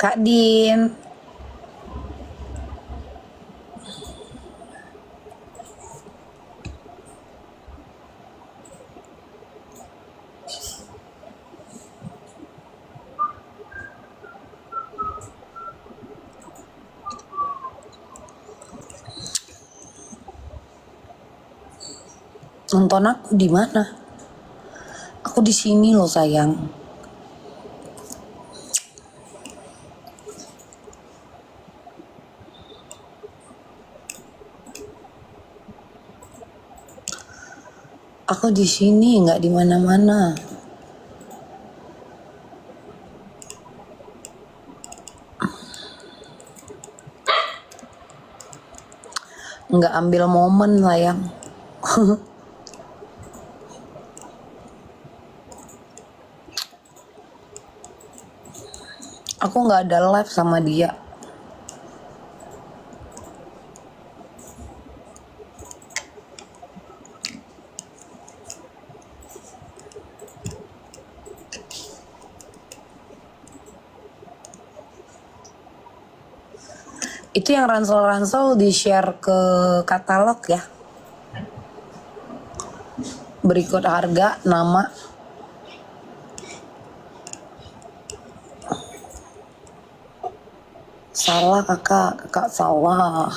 Kak Din. Nonton aku di mana? Aku di sini loh sayang. Aku di sini, nggak di mana-mana. Nggak ambil momen sayang. Aku nggak ada live sama dia. Itu yang ransel-ransel di-share ke katalog ya. Berikut harga, nama. Salah kakak salah.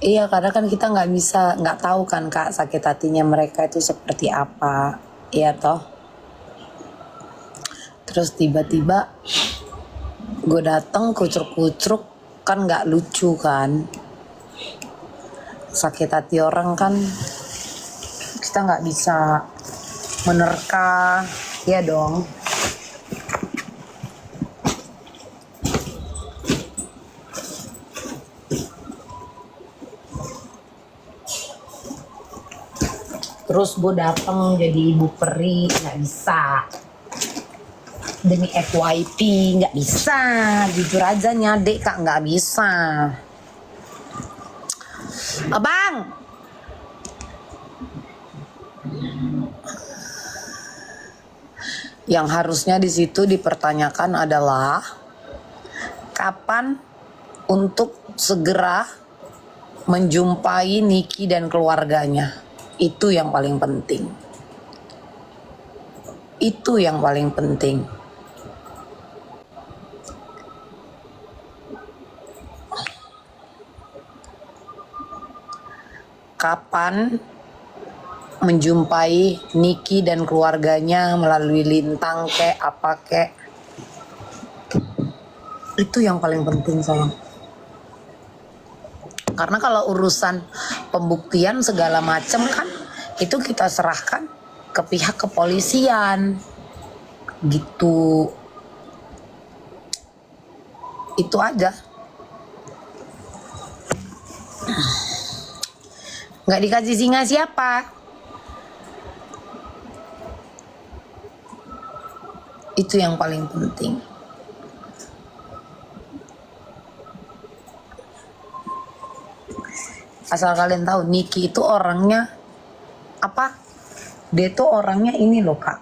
Iya, karena kan kita nggak tahu kan kak sakit hatinya mereka itu seperti apa, iya toh. Terus tiba-tiba gue datang kucruk-kucruk, kan nggak lucu kan. Sakit hati orang kan kita nggak bisa menerka, ya dong. Terus gue datang jadi ibu peri, nggak bisa. Demi FYP nggak bisa, jujur aja nyadek kak nggak bisa. Abang, yang harusnya di situ dipertanyakan adalah kapan untuk segera menjumpai Niki dan keluarganya. Itu yang paling penting. Itu yang paling penting. Kapan menjumpai Niki dan keluarganya melalui Lintang kek apa kek. Itu yang paling penting sayang. Karena kalau urusan pembuktian segala macam kan itu kita serahkan ke pihak kepolisian gitu. Itu aja. Nggak dikasih singa siapa? Itu yang paling penting. Asal kalian tahu, Niki itu orangnya apa? Dia tuh orangnya ini loh kak.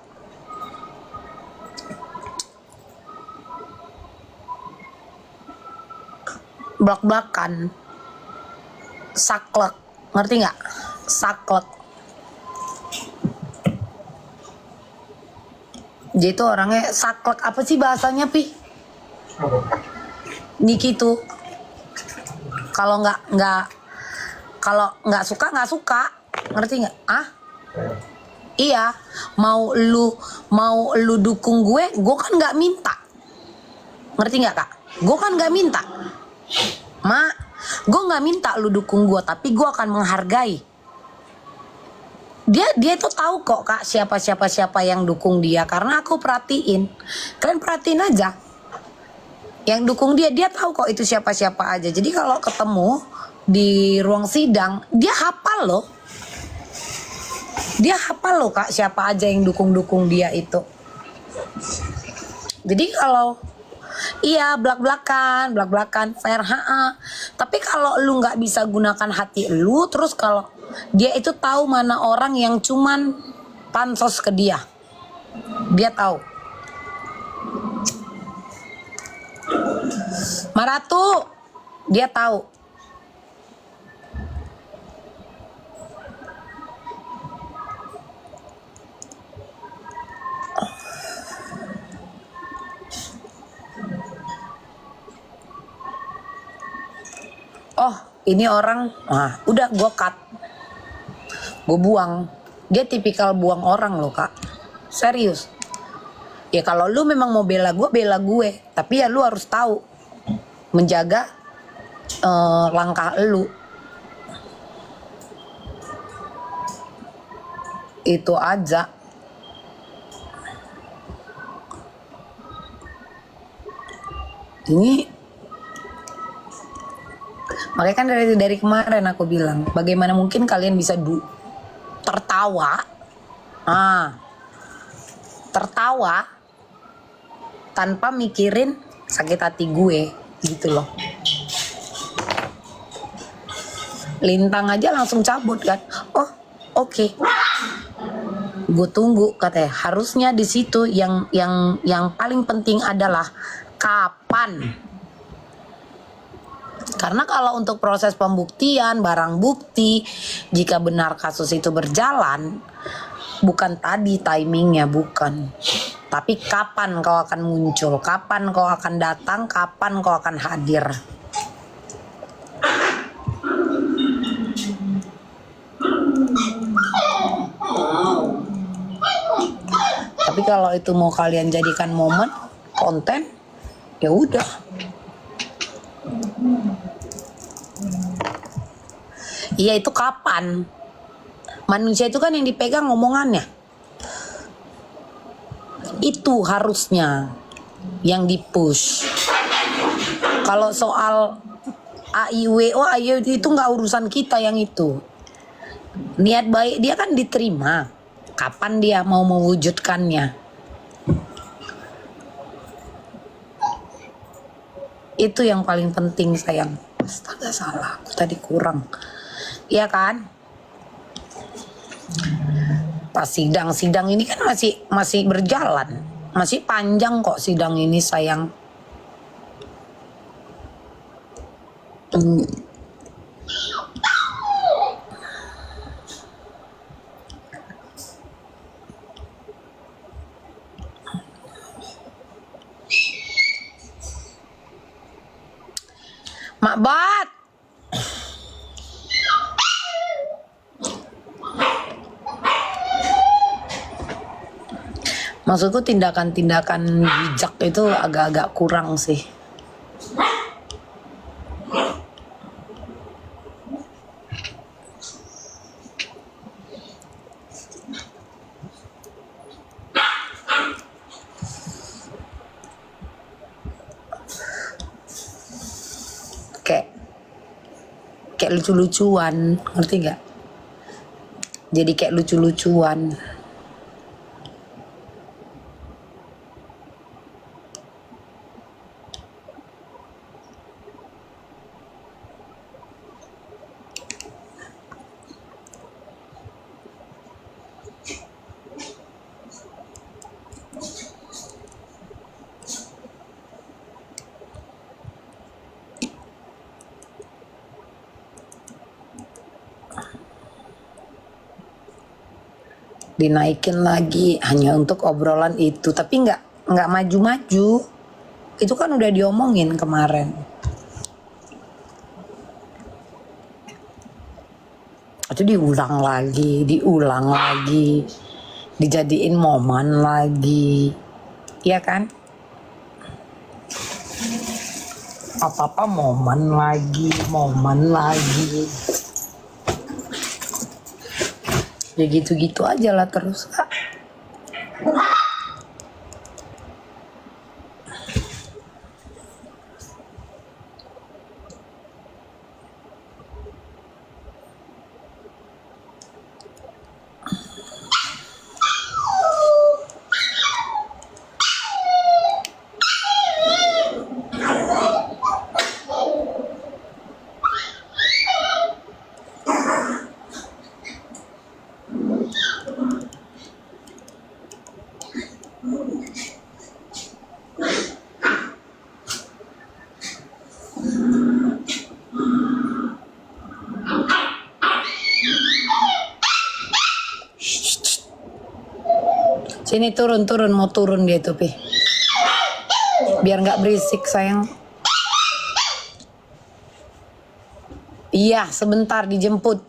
Blak-blakan. Saklek. Ngerti nggak? Saklek. Dia itu orangnya saklek. Apa sih bahasanya Pi? Niki tuh kalau nggak suka, ngerti nggak? Iya, mau lu dukung gue kan nggak minta, ngerti nggak kak? Gue kan nggak minta, gue nggak minta lu dukung gue, tapi gue akan menghargai. Dia tuh tahu kok kak siapa yang dukung dia, karena aku perhatiin. Kalian perhatiin aja, Yang dukung dia tahu kok itu siapa-siapa aja. Jadi kalau ketemu di ruang sidang, dia hafal loh. Dia hafal loh Kak, siapa aja yang dukung dia itu. Jadi kalau iya belak-belakan fair, tapi kalau lu nggak bisa gunakan hati lu, terus kalau dia itu tahu mana orang yang cuman pansos ke dia tahu. Maratu dia tahu. Oh ini orang, udah gue cut, gue buang. Dia tipikal buang orang loh Kak, serius. Ya kalau lu memang mau bela gue, tapi ya lu harus tahu menjaga langkah lu. Itu aja. Ini makanya kan dari kemarin aku bilang, bagaimana mungkin kalian bisa tertawa tanpa mikirin sakit hati gue gitu loh. Lintang aja langsung cabut kan. Oh oke. Gue tunggu katanya. Harusnya di situ yang paling penting adalah kapan. Karena kalau untuk proses pembuktian, barang bukti, jika benar kasus itu berjalan, bukan tadi timingnya, bukan. Tapi kapan kau akan muncul, kapan kau akan datang, kapan kau akan hadir. Tapi kalau itu mau kalian jadikan momen, konten, ya udah. Iya itu kapan? Manusia itu kan yang dipegang ngomongannya. Itu harusnya yang dipush. Kalau soal AIWO, itu nggak urusan kita yang itu. Niat baik dia kan diterima. Kapan dia mau mewujudkannya? Itu yang paling penting sayang. Astaga salah, aku tadi kurang. Iya kan? Pas sidang ini kan masih berjalan. Masih panjang kok sidang ini sayang. Mak Bat. Maksudku tindakan-tindakan bijak itu agak-agak kurang sih. Kayak lucu-lucuan, ngerti gak? Jadi kayak lucu-lucuan. Dinaikin lagi hanya untuk obrolan itu, tapi nggak maju-maju. Itu kan udah diomongin kemarin. Itu diulang lagi, dijadiin momen lagi, iya kan? Apa-apa momen lagi. Ya gitu-gitu aja lah terus Kak. Sini turun, mau turun dia tuh, Pi. Biar nggak berisik, sayang. Iya, sebentar dijemput.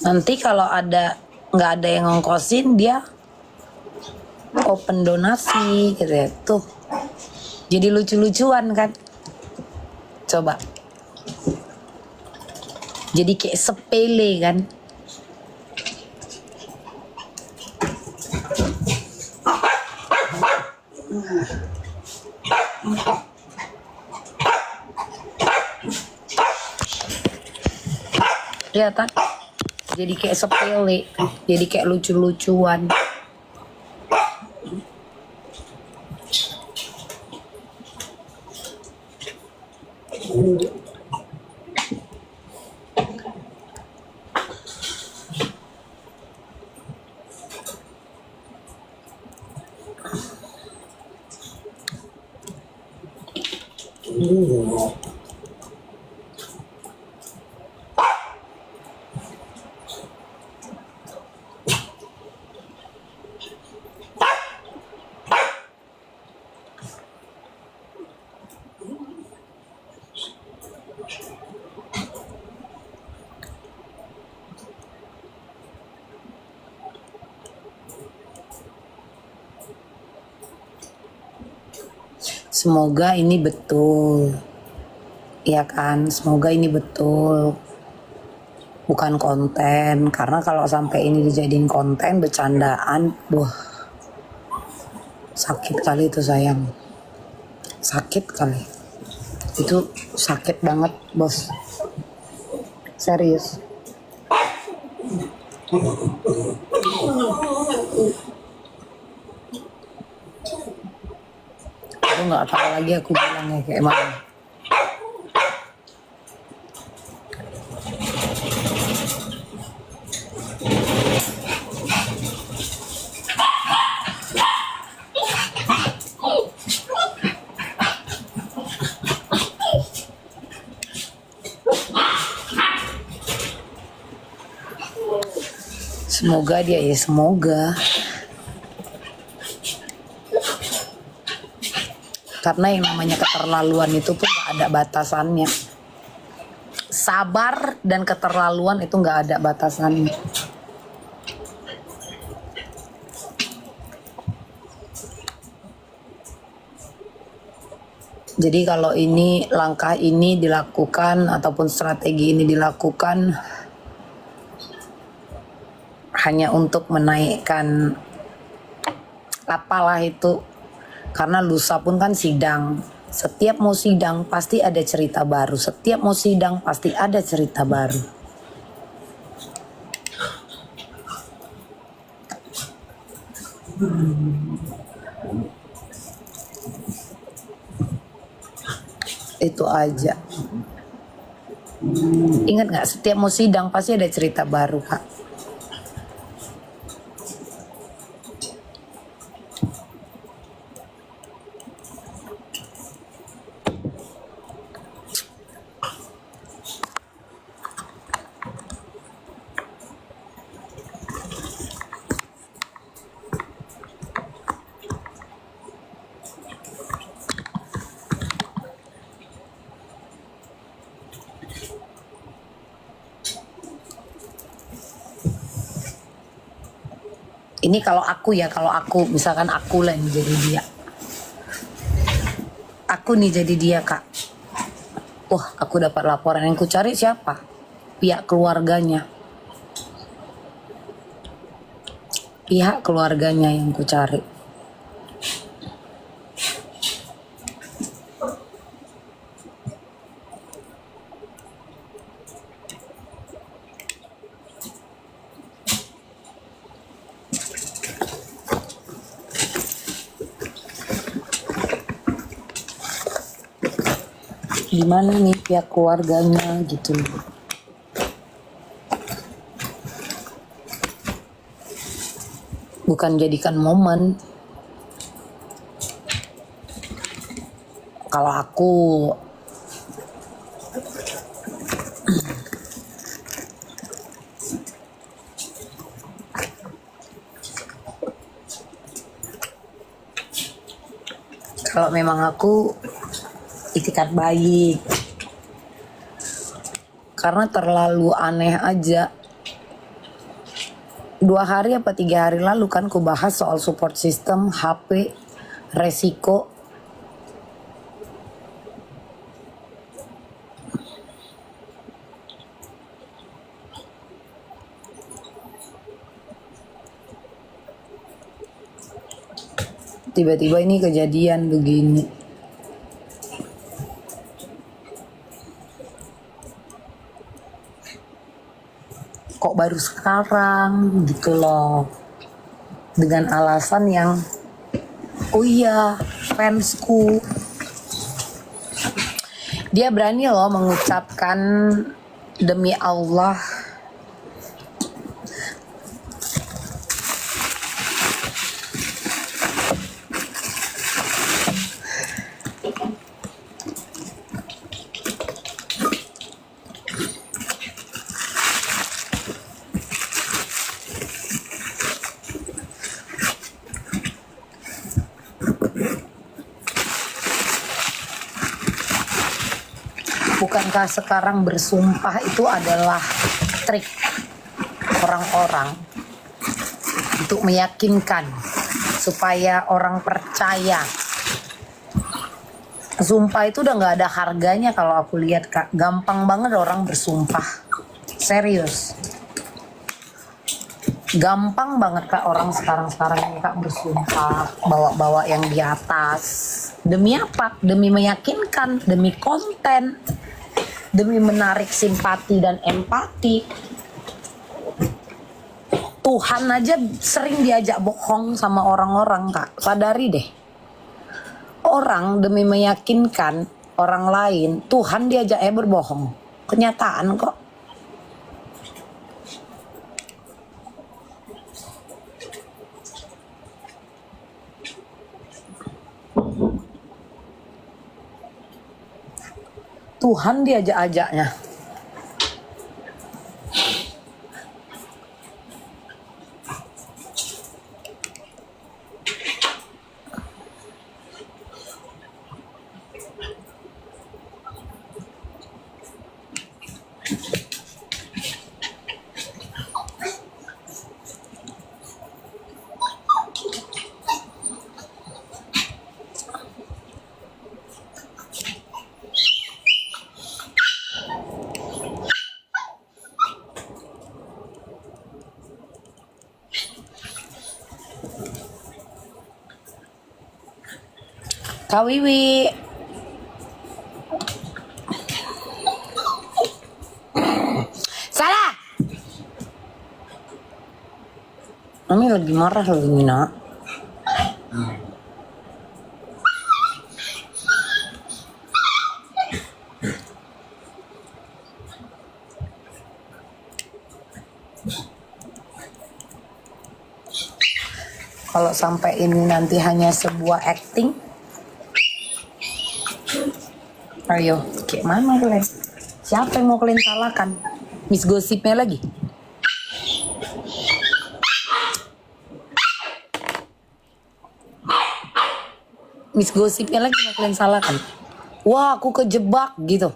Nanti kalau nggak ada yang ngongkosin, dia open donasi gitu ya. Tuh, jadi lucu-lucuan kan. Coba, jadi kayak sepele kan. Kelihatan, jadi kayak sepele, jadi kayak lucu-lucuan. Semoga ini betul, ya kan? Semoga ini betul, bukan konten. Karena kalau sampai ini dijadiin konten, bercandaan, wah, sakit kali itu sayang. Sakit kali. Itu sakit banget, bos. Serius. Aku nggak tahu lagi aku bilangnya kayak mana. Semoga dia ya, semoga. Karena yang namanya keterlaluan itu pun gak ada batasannya. Sabar dan keterlaluan itu gak ada batasannya. Jadi kalau ini, langkah ini dilakukan ataupun strategi ini dilakukan hanya untuk menaikkan apalah itu. Karena lusa pun kan sidang. Setiap mau sidang pasti ada cerita baru. Setiap mau sidang pasti ada cerita baru. Itu aja. Ingat gak, setiap mau sidang pasti ada cerita baru, Kak. Ini kalau aku ya, kalau aku misalkan aku lah yang jadi dia. Aku nih jadi dia, Kak. Wah, aku dapat laporan, yang ku cari siapa? Pihak keluarganya. Pihak keluarganya yang ku cari. Gimana nih pihak keluarganya gitu. bukan jadikan momen. Kalau aku kalau memang aku itikat baik, karena terlalu aneh aja. 2 hari apa 3 hari lalu kan ku bahas soal support system, HP, resiko. Tiba-tiba ini kejadian begini. Kok baru sekarang gitu loh. Dengan alasan yang, oh iya, fansku. Dia berani loh mengucapkan demi Allah. Bukankah sekarang bersumpah itu adalah trik orang-orang untuk meyakinkan supaya orang percaya. Sumpah itu udah gak ada harganya kalau aku lihat, Kak. Gampang banget orang bersumpah. Serius. Gampang banget, Kak, orang sekarang ini, Kak, bersumpah. Bawa-bawa yang di atas. Demi apa? Demi meyakinkan, demi konten, demi menarik simpati dan empati. Tuhan aja sering diajak bohong sama orang-orang, Kak. Sadari deh. Orang demi meyakinkan orang lain, Tuhan diajaknya berbohong. Kenyataan kok. Tuhan diajak-ajaknya. Kak Wiwi, salah. Mami lagi marah loh ini, Nak. Kalau sampai ini nanti hanya sebuah acting, ayo, kayak mana kalian? Siapa yang mau kalian salahkan? Miss Gosipnya lagi? Miss Gosipnya lagi mau kalian salahkan? Wah, aku kejebak gitu.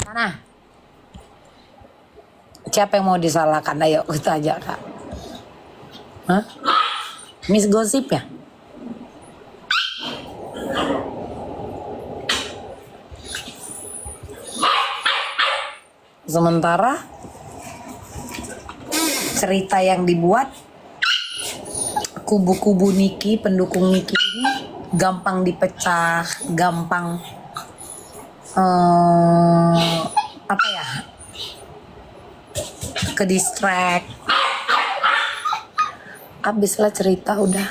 Sana. Siapa yang mau disalahkan? Ayo kita aja, Kak. Hah? Miss Gosip ya? Sementara cerita yang dibuat kubu-kubu Niki, pendukung Niki ini gampang dipecah, gampang apa ya? Ke distract. Abislah cerita udah.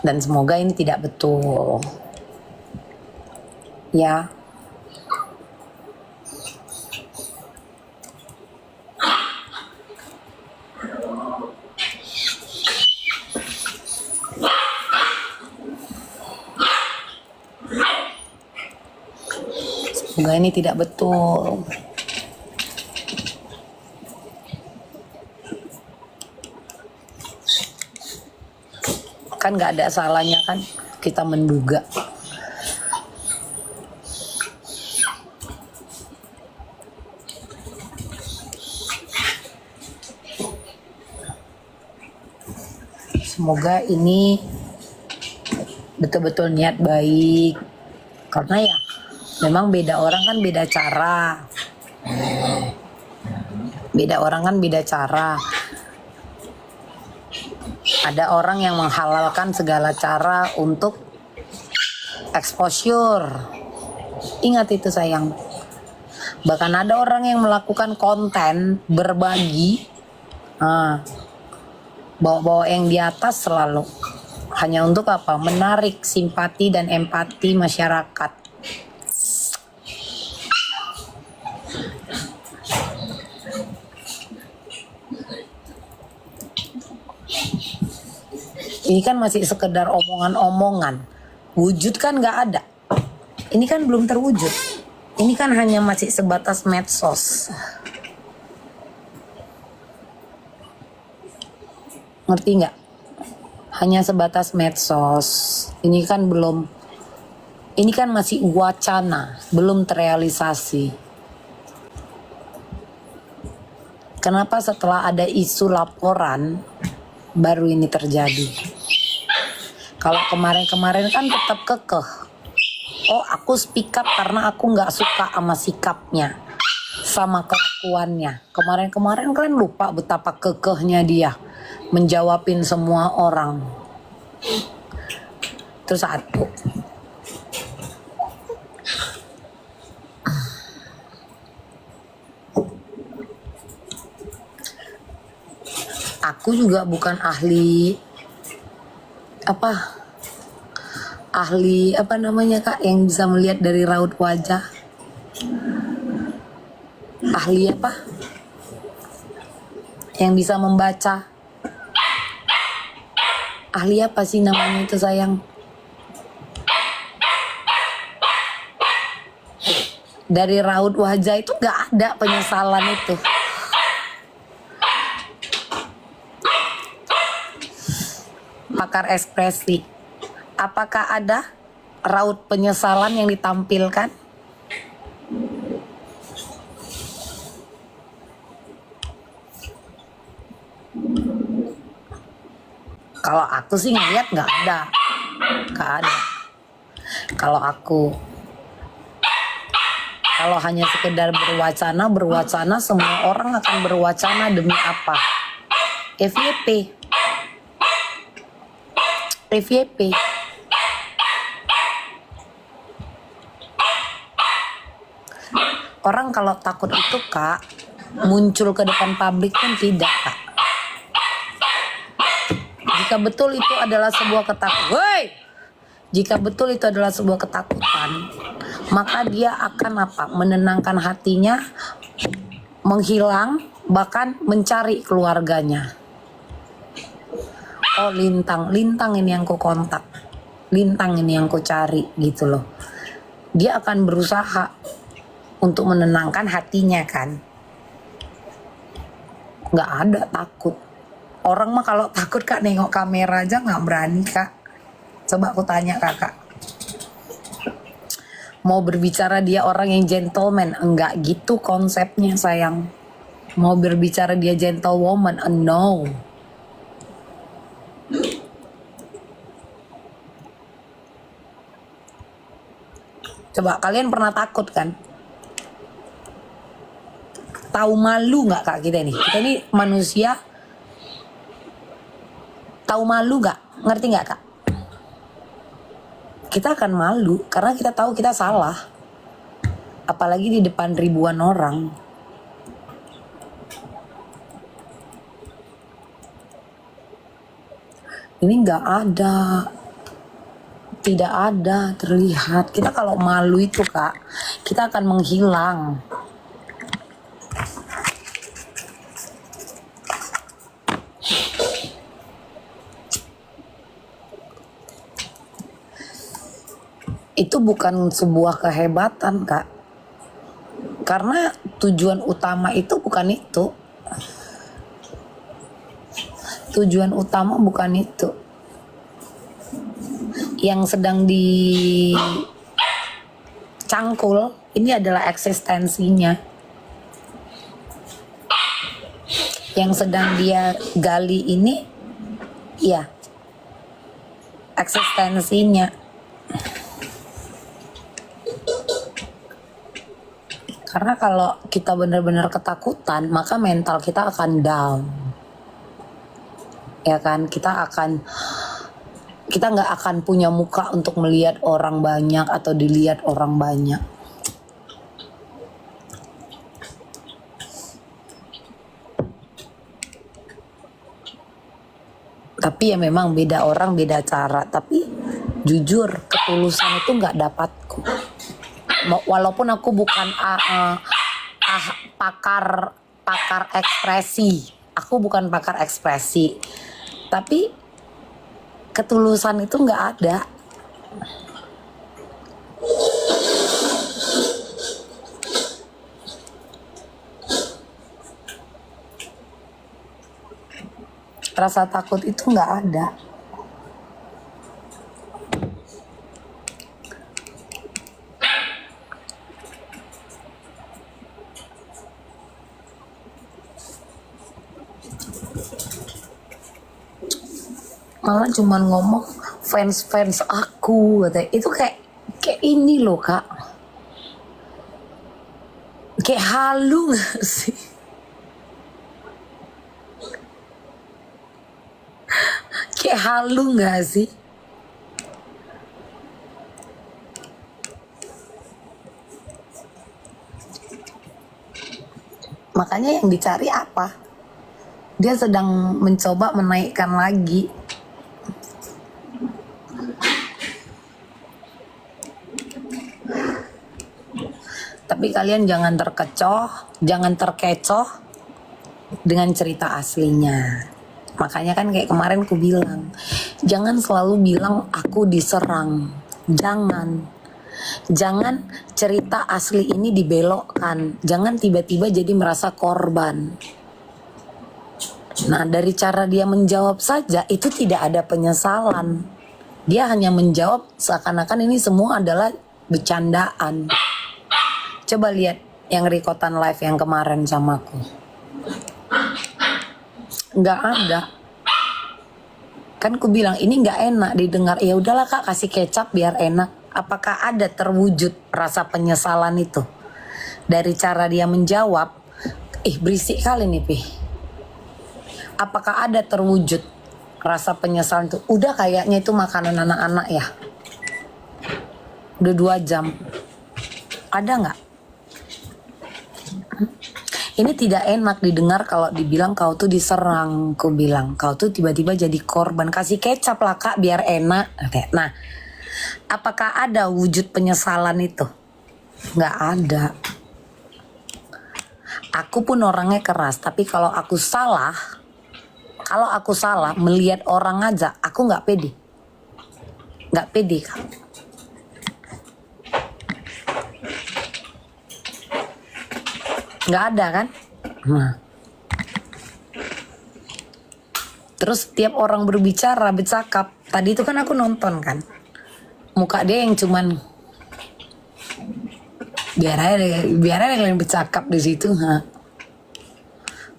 Dan semoga ini tidak betul. Ya. Semoga ini tidak betul. Kan nggak ada salahnya kan kita menduga. Semoga ini betul-betul niat baik, karena ya memang beda orang kan beda cara. Beda orang kan beda cara. Ada orang yang menghalalkan segala cara untuk exposure. Ingat itu sayang. Bahkan ada orang yang melakukan konten berbagi, bawa-bawa yang di atas selalu. Hanya untuk apa? Menarik simpati dan empati masyarakat. Ini kan masih sekedar omongan-omongan. Wujud kan nggak ada. Ini kan belum terwujud. Ini kan hanya masih sebatas medsos. Ngerti nggak? Hanya sebatas medsos. Ini kan belum. Ini kan masih wacana, belum terrealisasi. Kenapa setelah ada isu laporan baru ini terjadi? Kalau kemarin-kemarin kan tetap kekeh. Oh, aku speak up karena aku nggak suka sama sikapnya, sama kelakuannya. Kemarin-kemarin kalian lupa betapa kekehnya dia menjawabin semua orang. Itu satu. Aku juga bukan ahli apa namanya kak, yang bisa melihat dari raut wajah. Ahli apa? Yang bisa membaca. Ahli apa sih namanya itu sayang? Dari raut wajah itu gak ada penyesalan itu. Pakar ekspresi. Apakah ada raut penyesalan yang ditampilkan? Kalau aku sih ngeliat nggak ada. Kalau hanya sekedar berwacana, semua orang akan berwacana demi apa? FYP. Orang kalau takut itu kak, muncul ke depan publik pun tidak kak. Jika betul itu adalah sebuah ketakutan, maka dia akan apa? Menenangkan hatinya, menghilang, bahkan mencari keluarganya. Oh, lintang ini yang ku kontak, lintang ini yang ku cari gitu loh. Dia akan berusaha untuk menenangkan hatinya kan. Nggak ada takut. Orang mah kalau takut kak nengok kamera aja nggak berani kak. Coba aku tanya kakak. Mau berbicara dia orang yang gentleman, enggak gitu konsepnya sayang. Mau berbicara dia gentlewoman, no. Coba kalian pernah takut kan? Tahu malu nggak kak kita ini? Kita ini manusia. Tahu malu nggak? Ngerti nggak kak? Kita akan malu karena kita tahu kita salah. Apalagi di depan ribuan orang. Ini nggak ada Tidak ada terlihat. Kita kalau malu itu Kak, kita akan menghilang. Itu bukan sebuah kehebatan Kak. Karena tujuan utama itu bukan itu. Tujuan utama bukan itu. Yang sedang dicangkul ini adalah eksistensinya. Yang sedang dia gali ini ya eksistensinya. Karena kalau kita benar-benar ketakutan, maka mental kita akan down. Ya kan, kita nggak akan punya muka untuk melihat orang banyak atau dilihat orang banyak. Tapi ya memang beda orang, beda cara. Tapi jujur, ketulusan itu nggak dapatku. Walaupun aku bukan pakar ekspresi, aku bukan pakar ekspresi, tapi ketulusan itu nggak ada. Rasa takut itu nggak ada. Malah cuman ngomong fans aku katanya. Itu kayak ini loh Kak, kayak halu gak sih? Kayak halu gak sih? Makanya yang dicari apa? Dia sedang mencoba menaikkan lagi. Tapi kalian jangan terkecoh dengan cerita aslinya. Makanya kan kayak kemarin aku bilang, jangan selalu bilang aku diserang. Jangan cerita asli ini dibelokkan. Jangan tiba-tiba jadi merasa korban. Nah, dari cara dia menjawab saja itu tidak ada penyesalan. Dia hanya menjawab seakan-akan ini semua adalah bercandaan. Coba lihat yang rekotan live yang kemarin sama aku. Nggak ada. Kan aku bilang ini nggak enak didengar. Ya udahlah Kak, kasih kecap biar enak. Apakah ada terwujud rasa penyesalan itu? Dari cara dia menjawab, berisik kali nih Pi. Apakah ada terwujud rasa penyesalan itu? Udah kayaknya itu makanan anak-anak ya. Udah 2 jam. Ada nggak? Ini tidak enak didengar kalau dibilang kau tuh diserang. Aku bilang kau tuh tiba-tiba jadi korban. Kasih kecap lah Kak biar enak. Nah, apakah ada wujud penyesalan itu? Nggak ada. Aku pun orangnya keras, tapi kalau aku salah melihat orang aja, aku nggak pede. Nggak pede Kak. Nggak ada kan? Nah. Terus tiap orang bercakap. Tadi itu kan aku nonton kan. Muka dia yang cuman biar aja kalian bercakap di situ.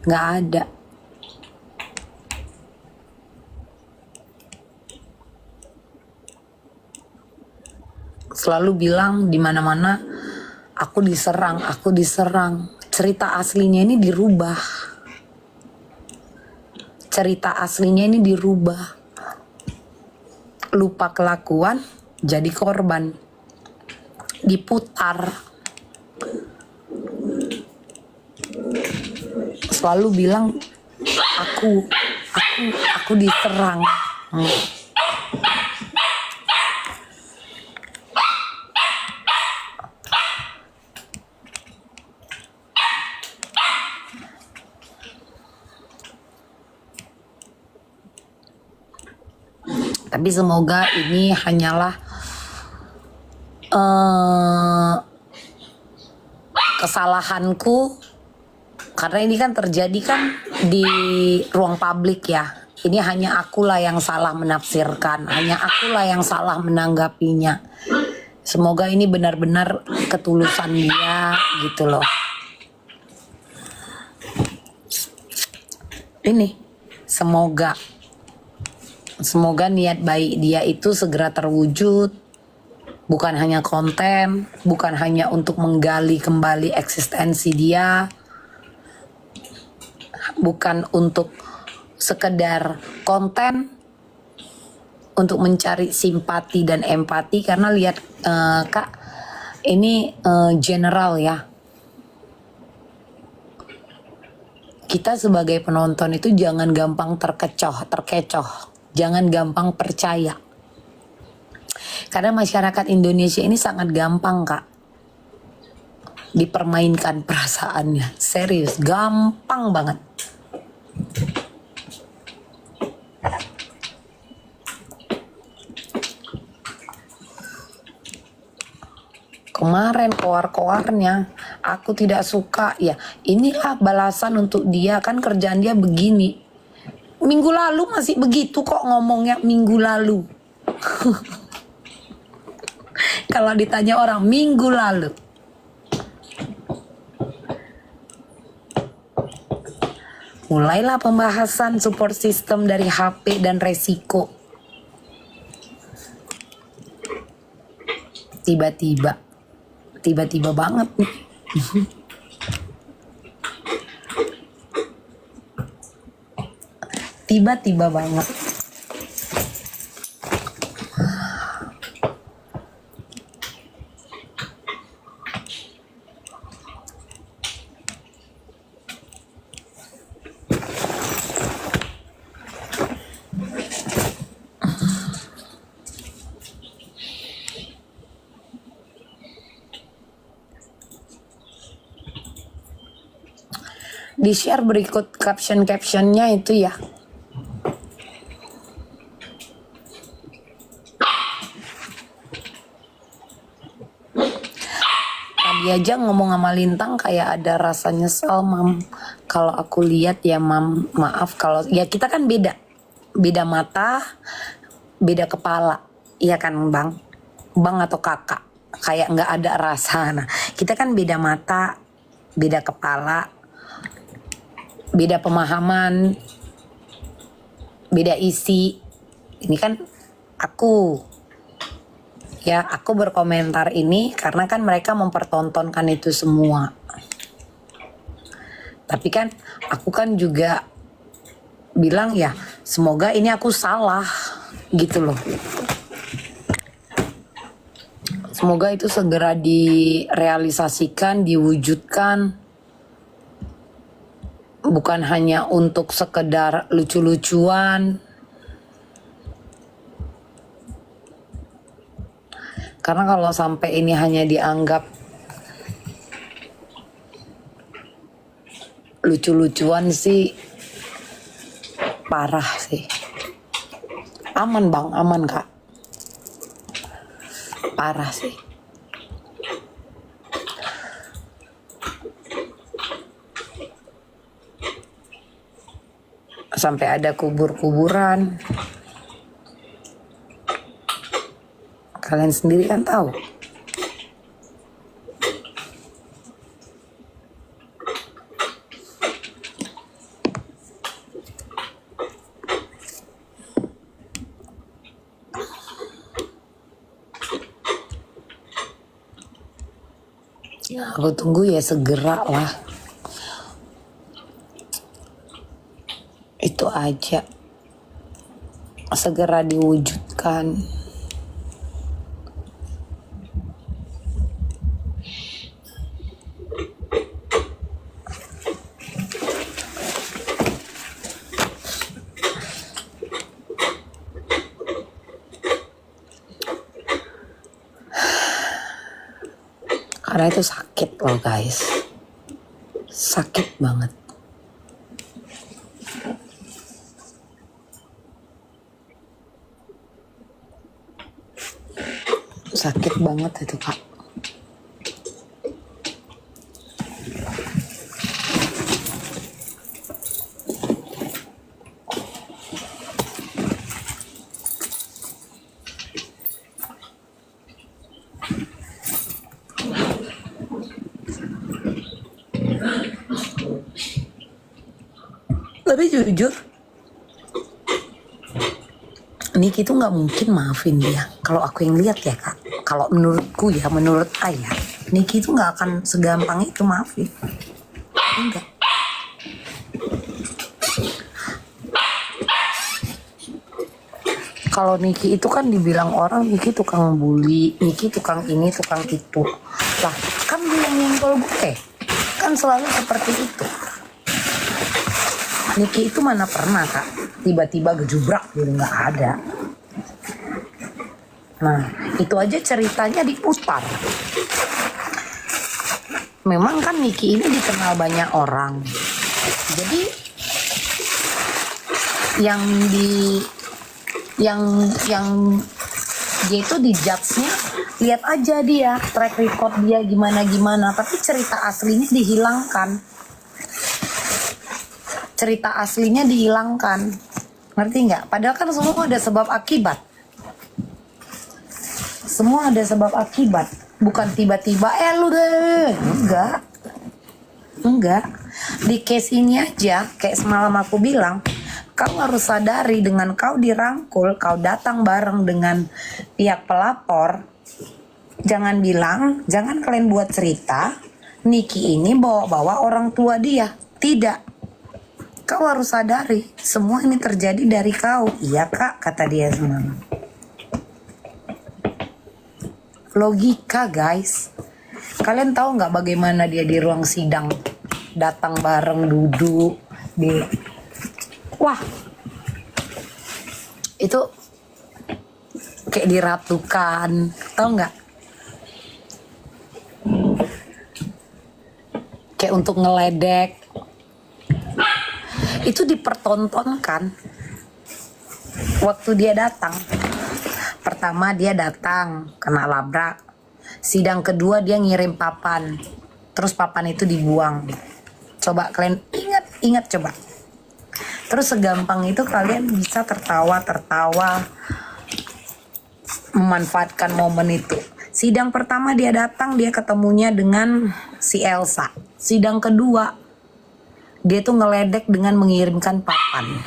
Nggak ada. Selalu bilang di mana-mana aku diserang. Cerita aslinya ini dirubah. Lupa kelakuan, jadi korban. Diputar. Selalu bilang aku diserang. Tapi semoga ini hanyalah eh, kesalahanku, karena ini kan terjadi kan di ruang publik ya. Ini hanya akulah yang salah menafsirkan, hanya akulah yang salah menanggapinya. Semoga ini benar-benar ketulusan dia gitu loh. Ini semoga niat baik dia itu segera terwujud. Bukan hanya konten, bukan hanya untuk menggali kembali eksistensi dia, bukan untuk sekedar konten untuk mencari simpati dan empati. Karena lihat Kak, ini general ya. Kita sebagai penonton itu jangan gampang terkecoh, jangan gampang percaya. Karena masyarakat Indonesia ini sangat gampang Kak dipermainkan perasaannya. Serius, gampang banget. Kemarin koar-koarnya aku tidak suka, ya inilah balasan untuk dia, kan kerjaan dia begini. Minggu lalu masih begitu kok ngomongnya, minggu lalu. Kalau ditanya orang minggu lalu. Mulailah pembahasan support system dari HP dan resiko. Tiba-tiba banget nih. Tiba-tiba banget. Di share berikut caption-captionnya itu ya. Tadi aja ngomong sama Lintang kayak ada rasa nyesel, Mam. Kalau aku lihat ya, Mam, maaf kalau ya kita kan beda mata, beda kepala, iya kan Bang? Bang atau kakak, kayak nggak ada rasa. Nah, kita kan beda mata, beda kepala, beda pemahaman, beda isi. Ini kan aku berkomentar ini karena kan mereka mempertontonkan itu semua. Tapi kan aku kan juga bilang ya, semoga ini aku salah gitu loh. Semoga itu segera direalisasikan, diwujudkan. Bukan hanya untuk sekedar lucu-lucuan. Karena kalau sampai ini hanya dianggap lucu-lucuan sih, parah sih. Aman Bang, aman Kak. Parah sih. Sampai ada kubur-kuburan. Kalian sendiri kan tahu. Ya, aku tunggu ya segera lah. Itu aja. Segera diwujudkan. Karena itu sakit loh guys. Sakit banget. sakit banget itu kak. Tapi jujur, Niki tuh nggak mungkin maafin dia. Kalau aku yang lihat ya kak, kalau menurutku ya, menurut ayah, Niki tuh nggak akan segampang itu maafin. Enggak. Kalau Niki itu kan dibilang orang, Niki tukang bully, Niki tukang ini, tukang itu. Lah, kan dia nyenggol gue, kan selalu seperti itu. Niki itu mana pernah kak tiba-tiba gejubrak gitu, nggak ada. Nah itu aja ceritanya diputar. Memang kan Niki ini dikenal banyak orang, jadi yang dia itu di judge-nya, lihat aja dia track record dia gimana, tapi cerita aslinya dihilangkan. Cerita aslinya dihilangkan, ngerti nggak? Padahal kan semua ada sebab akibat. Semua ada sebab akibat, bukan tiba-tiba lu deh. Enggak. Di case ini aja, kayak semalam aku bilang, kau harus sadari dengan kau dirangkul, kau datang bareng dengan pihak pelapor, jangan kalian buat cerita Niki ini bawa-bawa orang tua dia. Tidak. Kau harus sadari, semua ini terjadi dari kau. Iya kak, kata dia semalam. Logika guys. Kalian tahu nggak bagaimana dia di ruang sidang? Datang bareng, duduk. Wah. Itu kayak diratukan. Tahu nggak? Kayak untuk ngeledek. Itu dipertontonkan waktu dia datang. Pertama dia datang kena labrak, sidang kedua dia ngirim papan, terus papan itu dibuang. Coba kalian ingat coba. Terus segampang itu kalian bisa tertawa memanfaatkan momen itu. Sidang pertama dia datang, dia ketemunya dengan si Elsa. Sidang kedua dia tuh ngeledek dengan mengirimkan papan.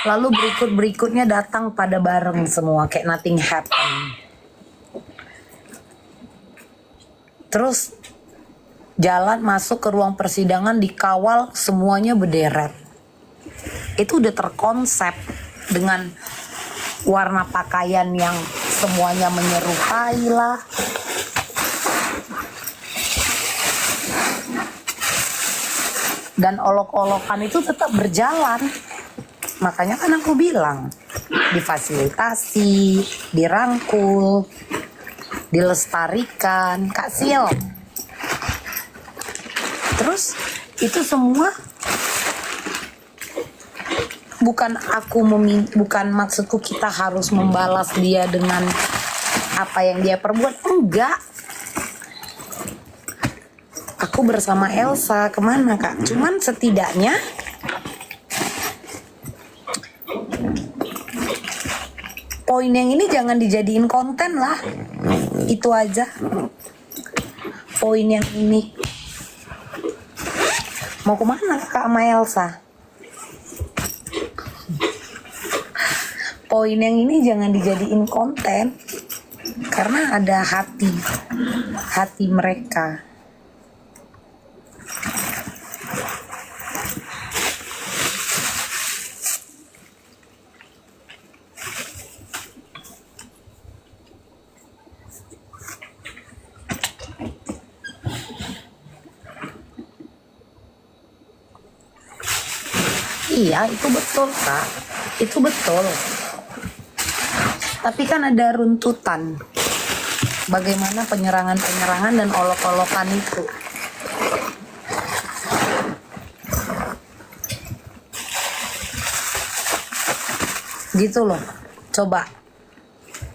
Lalu berikutnya datang pada bareng semua, kayak nothing happen. Terus jalan masuk ke ruang persidangan, dikawal semuanya berderet. Itu udah terkonsep dengan warna pakaian yang semuanya menyerupai lah. Dan olok-olokan itu tetap berjalan. Makanya kan aku bilang, difasilitasi, dirangkul, dilestarikan, Kak Sil. Terus itu semua bukan maksudku kita harus membalas dia dengan apa yang dia perbuat, enggak. Aku bersama Elsa kemana kak? Cuman setidaknya poin yang ini jangan dijadiin konten lah. Itu aja. Poin yang ini. Mau kemana kak sama Elsa? Poin yang ini jangan dijadiin konten. Karena ada hati mereka. Iya, itu betul kak, itu betul. Tapi kan ada runtutan. Bagaimana penyerangan dan olok-olokan itu. Gitu loh. Coba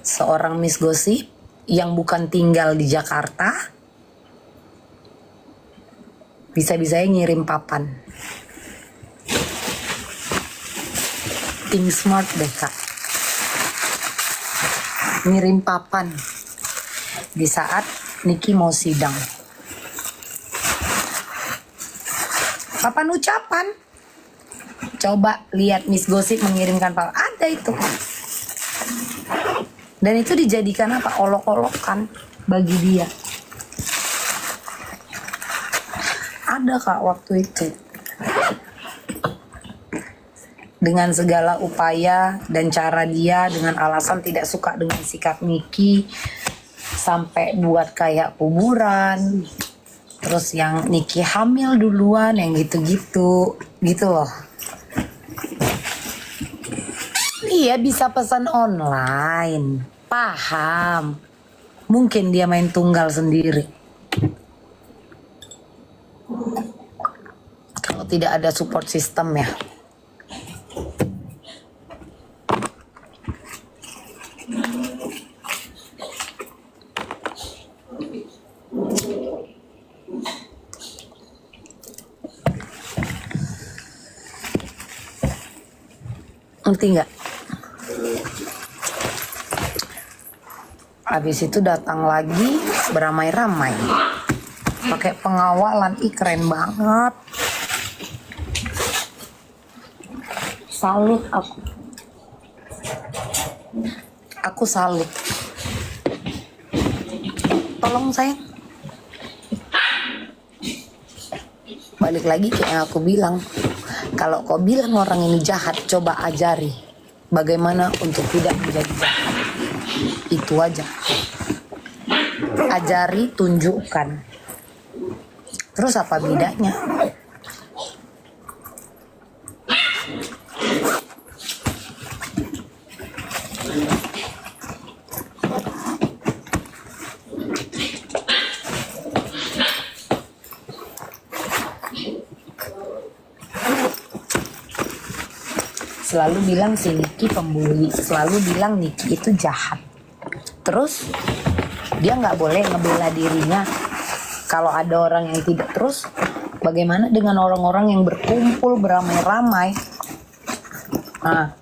seorang Miss Gosip yang bukan tinggal di Jakarta, bisa-bisanya ngirim papan. Think smart deh kak. Ngirim papan di saat Niki mau sidang. Papan ucapan. Coba lihat Miss Gosip mengirimkan papan. Ada itu. Dan itu dijadikan apa? Olok-olokan bagi dia. Ada kak waktu itu. Dengan segala upaya dan cara dia, dengan alasan tidak suka dengan sikap Niki, sampai buat kayak kuburan. Terus yang Niki hamil duluan, yang gitu-gitu, gitu loh. Iya bisa pesan online, paham. Mungkin dia main tunggal sendiri. Kalau tidak ada support system ya. Ngerti nggak? Habis itu datang lagi beramai-ramai, pakai pengawalan. Ih keren banget. Salut aku. Aku salut. Tolong sayang. Balik lagi kayak yang aku bilang. Kalau kau bilang orang ini jahat, coba ajari bagaimana untuk tidak menjadi jahat. Itu aja. Ajari, tunjukkan. Terus apa bedanya? Selalu bilang si Niki pembuli, selalu bilang Niki itu jahat. Terus dia nggak boleh ngebela dirinya kalau ada orang yang tidak. Terus bagaimana dengan orang-orang yang berkumpul beramai-ramai? Nah,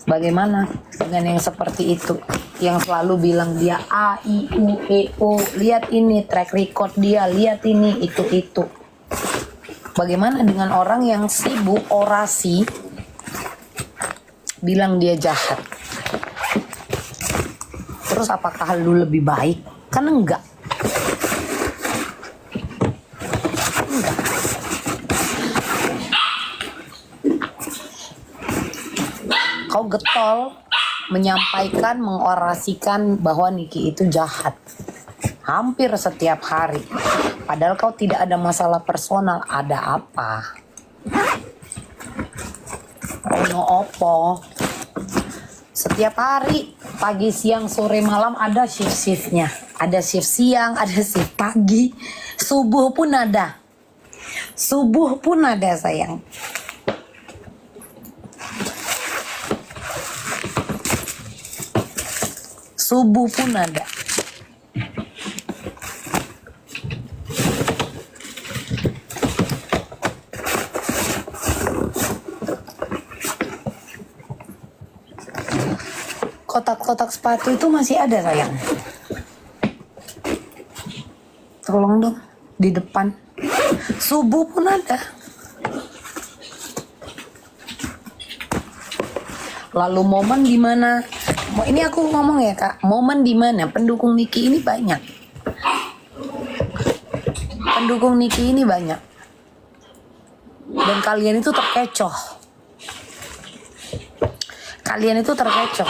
bagaimana dengan yang seperti itu, yang selalu bilang dia A, I, U, E, O, lihat ini track record dia, lihat ini, itu. Bagaimana dengan orang yang sibuk orasi, bilang dia jahat? Terus apakah lu lebih baik? Kan enggak. Kau getol menyampaikan, mengorasikan bahwa Niki itu jahat hampir setiap hari. Padahal kau tidak ada masalah personal. Ada apa? Ono opo? Setiap hari, pagi, siang, sore, malam ada shift-shiftnya. Ada shift siang, ada shift pagi. Subuh pun ada. Subuh pun ada sayang. Subuh pun ada. Kotak-kotak sepatu itu masih ada sayang. Tolong dong di depan. Subuh pun ada. Lalu momen gimana? Ini aku ngomong ya kak, momen dimana pendukung Niki ini banyak. Pendukung Niki ini banyak. Dan kalian itu terkecoh. Kalian itu terkecoh.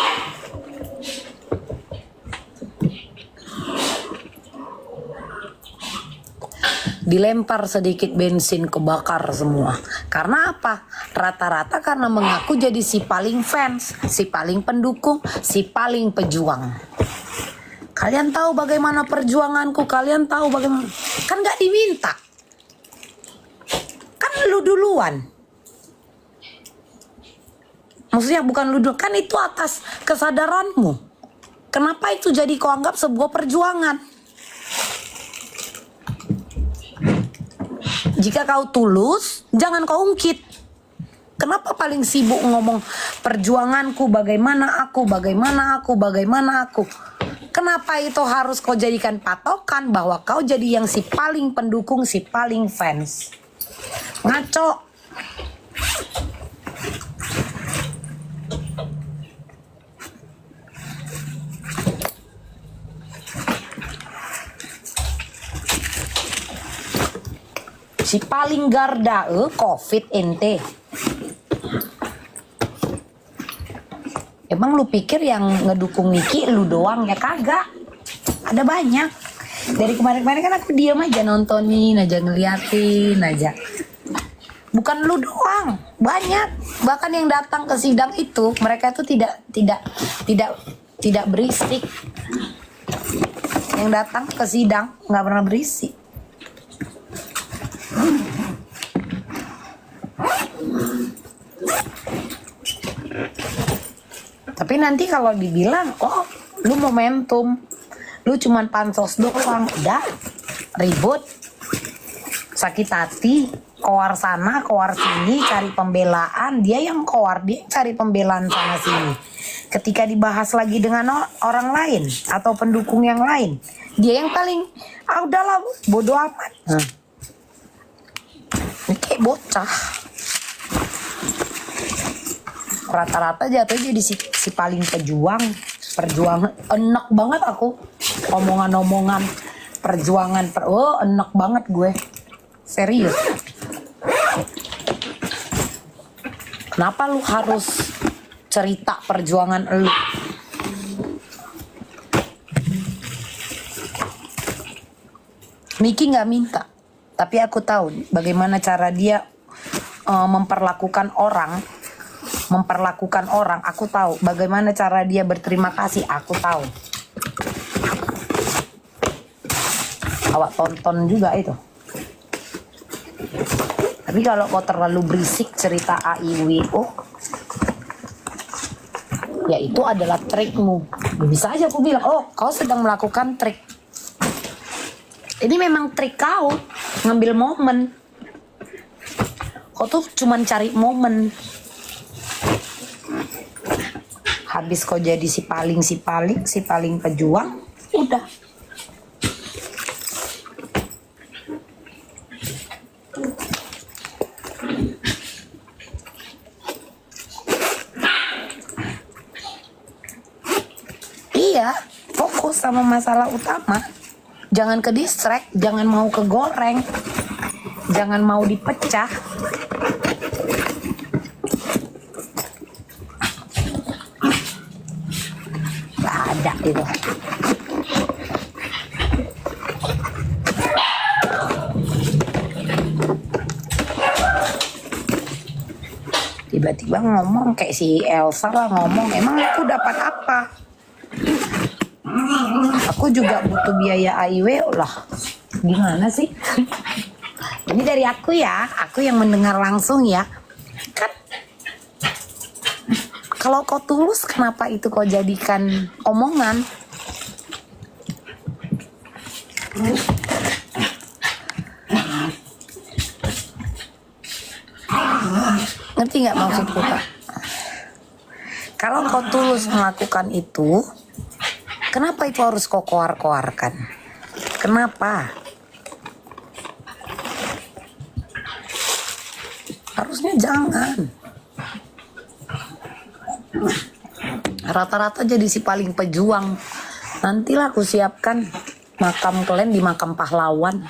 Dilempar sedikit bensin, kebakar semua. Karena apa? Rata-rata karena mengaku jadi si paling fans, si paling pendukung, si paling pejuang. Kalian tahu bagaimana perjuanganku, kalian tahu bagaimana. Kan gak diminta. Kan lu duluan. Maksudnya bukan lu duluan, kan itu atas kesadaranmu. Kenapa itu jadi kau anggap sebuah perjuangan? Jika kau tulus, jangan kau ungkit. Kenapa paling sibuk ngomong perjuanganku, bagaimana aku, bagaimana aku, bagaimana aku? Kenapa itu harus kau jadikan patokan bahwa kau jadi yang si paling pendukung, si paling fans? Ngaco. Si paling garda, COVID ente. Emang lu pikir yang ngedukung Niki lu doang ya? Kagak. Ada banyak. Dari kemarin-kemarin kan aku diam aja nontonin aja, ngeliatin aja. Bukan lu doang, banyak. Bahkan yang datang ke sidang itu mereka tuh tidak berisik. Yang datang ke sidang nggak pernah berisik. Tapi nanti kalau dibilang, oh lu momentum, lu cuman pansos doang, udah ribut, sakit hati, koar sana, koar sini, cari pembelaan. Dia yang koar, dia cari pembelaan sana sini. Ketika dibahas lagi dengan orang lain atau pendukung yang lain, dia yang paling, udahlah bodo amat. Ini kayak bocah. Rata-rata jatuh jadi si paling perjuangan. Enak banget aku omongan-omongan perjuangan. Enak banget gue, serius. Kenapa lu harus cerita perjuangan lu? Niki nggak minta, tapi aku tahu bagaimana cara dia memperlakukan orang. Aku tahu bagaimana cara dia berterima kasih, aku tahu. Awak tonton juga itu. Tapi kalau kau terlalu berisik cerita AIWO, ya itu adalah trikmu. Bisa aja aku bilang, oh kau sedang melakukan trik. Ini memang trik kau, ngambil momen. Kau tuh cuman cari momen. Habis kau jadi si paling pejuang, udah. Iya, fokus sama masalah utama. Jangan ke distract, jangan mau kegoreng, jangan mau dipecah. Ada itu. Tiba-tiba ngomong kayak si Elsa lah ngomong, emang aku dapat apa? Aku juga butuh biaya AIW lah. Gimana sih? Ini dari aku ya, aku yang mendengar langsung ya. Kan kalau kau tulus, kenapa itu kau jadikan omongan? Ngerti nggak maksudku, Kak? Kalau kau tulus melakukan itu, kenapa itu harus kau koar-koarkan? Kenapa? Harusnya jangan. Rata-rata jadi si paling pejuang. Nantilah aku siapkan makam kalian di makam pahlawan.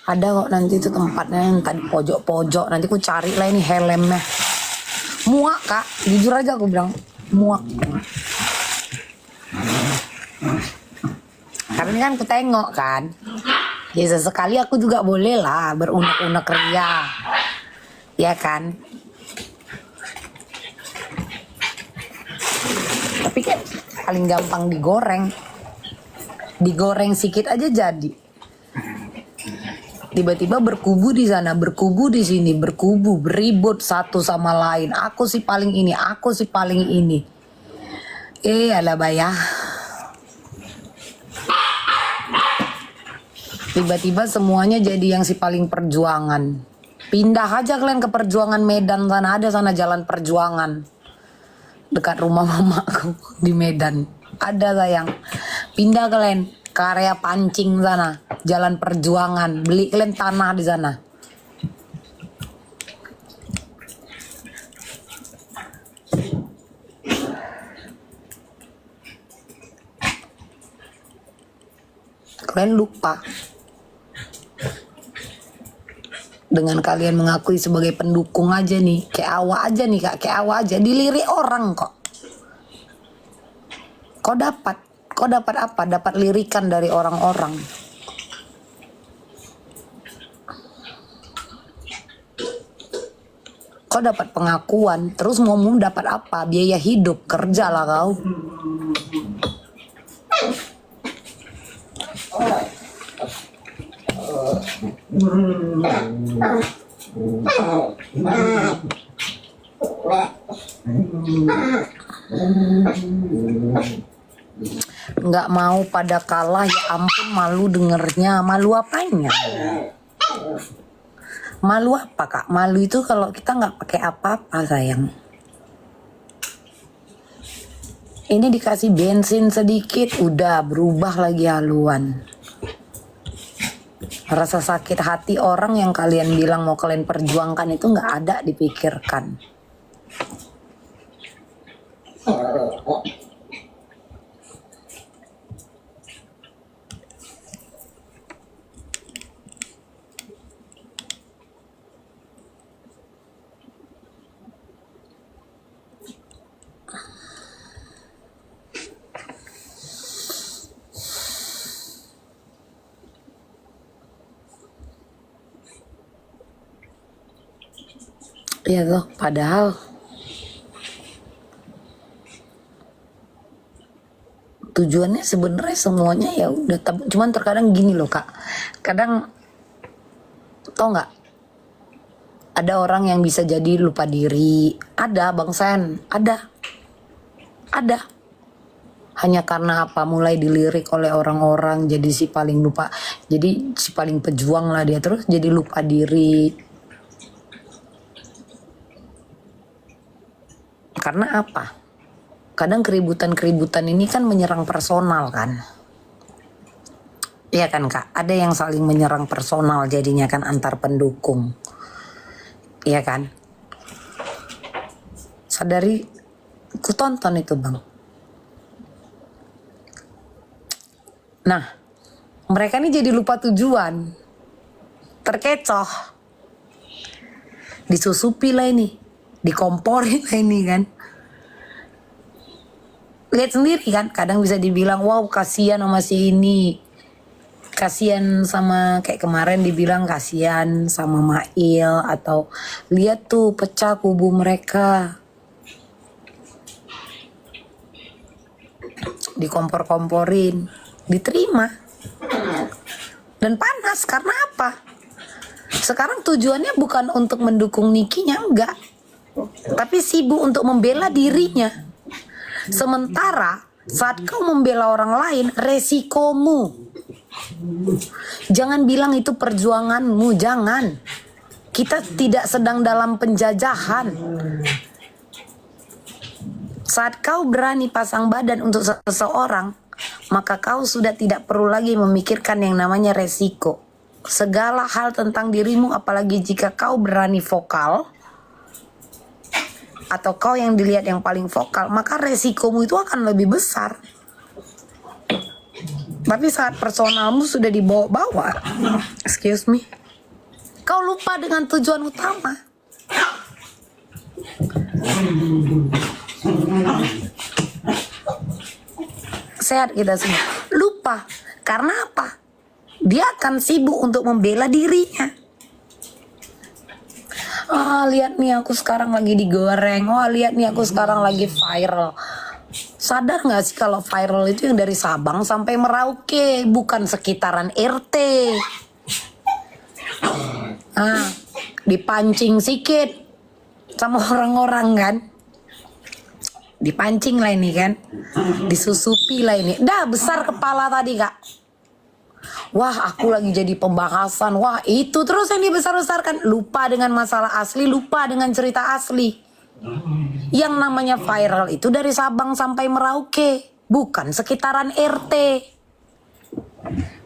Ada kok nanti itu tempatnya yang tadi pojok-pojok. Nanti aku cari lah ini helmnya. Muak, Kak, jujur aja aku bilang muak. Karena kan aku tengok kan, ya sesekali aku juga boleh lah berunek-unek ria, ya kan. Tapi kan paling gampang digoreng sedikit aja jadi. Tiba-tiba berkubu di sana, berkubu di sini, berkubu, beribut satu sama lain. Aku sih paling ini, aku sih paling ini. Alah bayah. Tiba-tiba semuanya jadi yang si paling perjuangan. Pindah aja kalian ke perjuangan Medan sana, ada sana jalan perjuangan. Dekat rumah mamaku di Medan. Ada sayang. Pindah kalian ke area pancing sana, jalan perjuangan. Beli kalian tanah di sana. Kalian lupa dengan kalian mengakui sebagai pendukung aja nih, kayak awak aja nih kak, kayak awak aja dilirik orang kok. Kau dapat apa? Dapat lirikan dari orang-orang. Kau dapat pengakuan, terus mau dapat apa? Biaya hidup, kerja lah kau. Nggak mau pada kalah, ya ampun, malu dengernya. Malu apanya? Malu apa kak? Malu itu kalau kita nggak pakai apa-apa sayang. Ini dikasih bensin sedikit udah berubah lagi haluan. Rasa sakit hati orang yang kalian bilang mau kalian perjuangkan itu nggak ada dipikirkan. Iya loh, padahal tujuannya sebenarnya semuanya ya udah. Cuman terkadang gini loh kak, kadang tau nggak, ada orang yang bisa jadi lupa diri. Ada Bang Sen, ada hanya karena apa, mulai dilirik oleh orang-orang jadi si paling lupa, jadi si paling pejuang lah dia, terus jadi lupa diri. Karena apa? Kadang keributan-keributan ini kan menyerang personal kan. Iya kan kak? Ada yang saling menyerang personal jadinya kan antar pendukung. Iya kan? Sadari, ku tonton itu bang. Nah, mereka ini jadi lupa tujuan. Terkecoh. Disusupi lah ini. Dikomporin lah ini kan. Lihat sendiri kan, kadang bisa dibilang wow kasihan sama si ini, kasihan sama kayak kemarin dibilang kasihan sama Mail, atau lihat tuh pecah kubu mereka, dikompor-komporin, diterima dan panas. Karena apa? Sekarang tujuannya bukan untuk mendukung Nikinya, enggak, tapi sibuk untuk membela dirinya. Sementara saat kau membela orang lain, resikomu. Jangan bilang itu perjuanganmu, jangan. Kita tidak sedang dalam penjajahan. Saat kau berani pasang badan untuk seseorang, maka kau sudah tidak perlu lagi memikirkan yang namanya resiko. Segala hal tentang dirimu, apalagi jika kau berani vokal, atau kau yang dilihat yang paling vokal, maka resikomu itu akan lebih besar. Tapi saat personalmu sudah dibawa-bawa, excuse me, kau lupa dengan tujuan utama. Sehat kita semua. Lupa. Karena apa? Dia akan sibuk untuk membela dirinya. Lihat nih aku sekarang lagi digoreng. Lihat nih aku sekarang lagi viral. Sadar gak sih kalau viral itu yang dari Sabang sampai Merauke, bukan sekitaran RT. Dipancing sikit sama orang-orang kan. Dipancing lah ini kan, disusupi lah ini. Dah besar kepala tadi kak. Wah aku lagi jadi pembahasan. Wah itu terus yang dibesar-besarkan. Lupa dengan masalah asli, lupa dengan cerita asli. Yang namanya viral itu dari Sabang sampai Merauke, bukan sekitaran RT.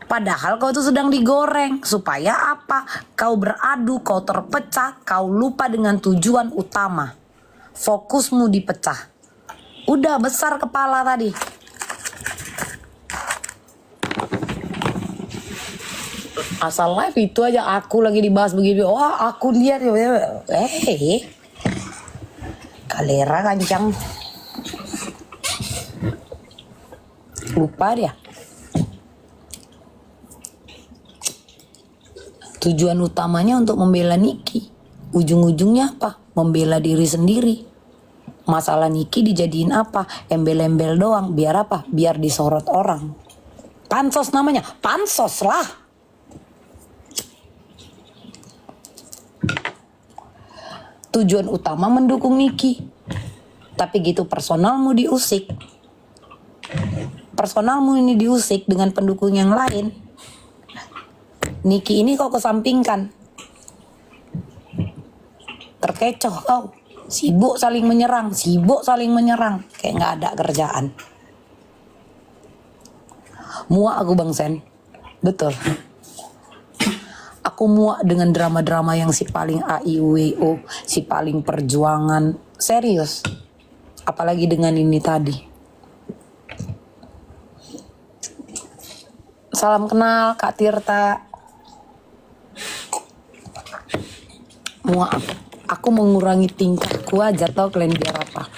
Padahal kau itu sedang digoreng. Supaya apa? Kau beradu, kau terpecah, kau lupa dengan tujuan utama. Fokusmu dipecah. Udah besar kepala tadi. Asal live itu aja aku lagi dibahas begini. Wah aku lihat ya. Kalera kancang. Lupa dia. Tujuan utamanya untuk membela Niki. Ujung-ujungnya apa? Membela diri sendiri. Masalah Niki dijadiin apa? Embel-embel doang. Biar apa? Biar disorot orang. Pansos namanya. Pansos lah. Tujuan utama mendukung Niki. Tapi gitu personalmu diusik. Personalmu ini diusik dengan pendukung yang lain. Niki ini kok kesampingkan. Terkecoh kau. Sibuk saling menyerang. Kayak gak ada kerjaan. Muak aku Bang Sen. Betul. Aku muak dengan drama-drama yang si paling AIWO, si paling perjuangan. Serius. Apalagi dengan ini tadi. Salam kenal Kak Tirta. Muak aku mengurangi tingkahku aja tau kalian biar apa?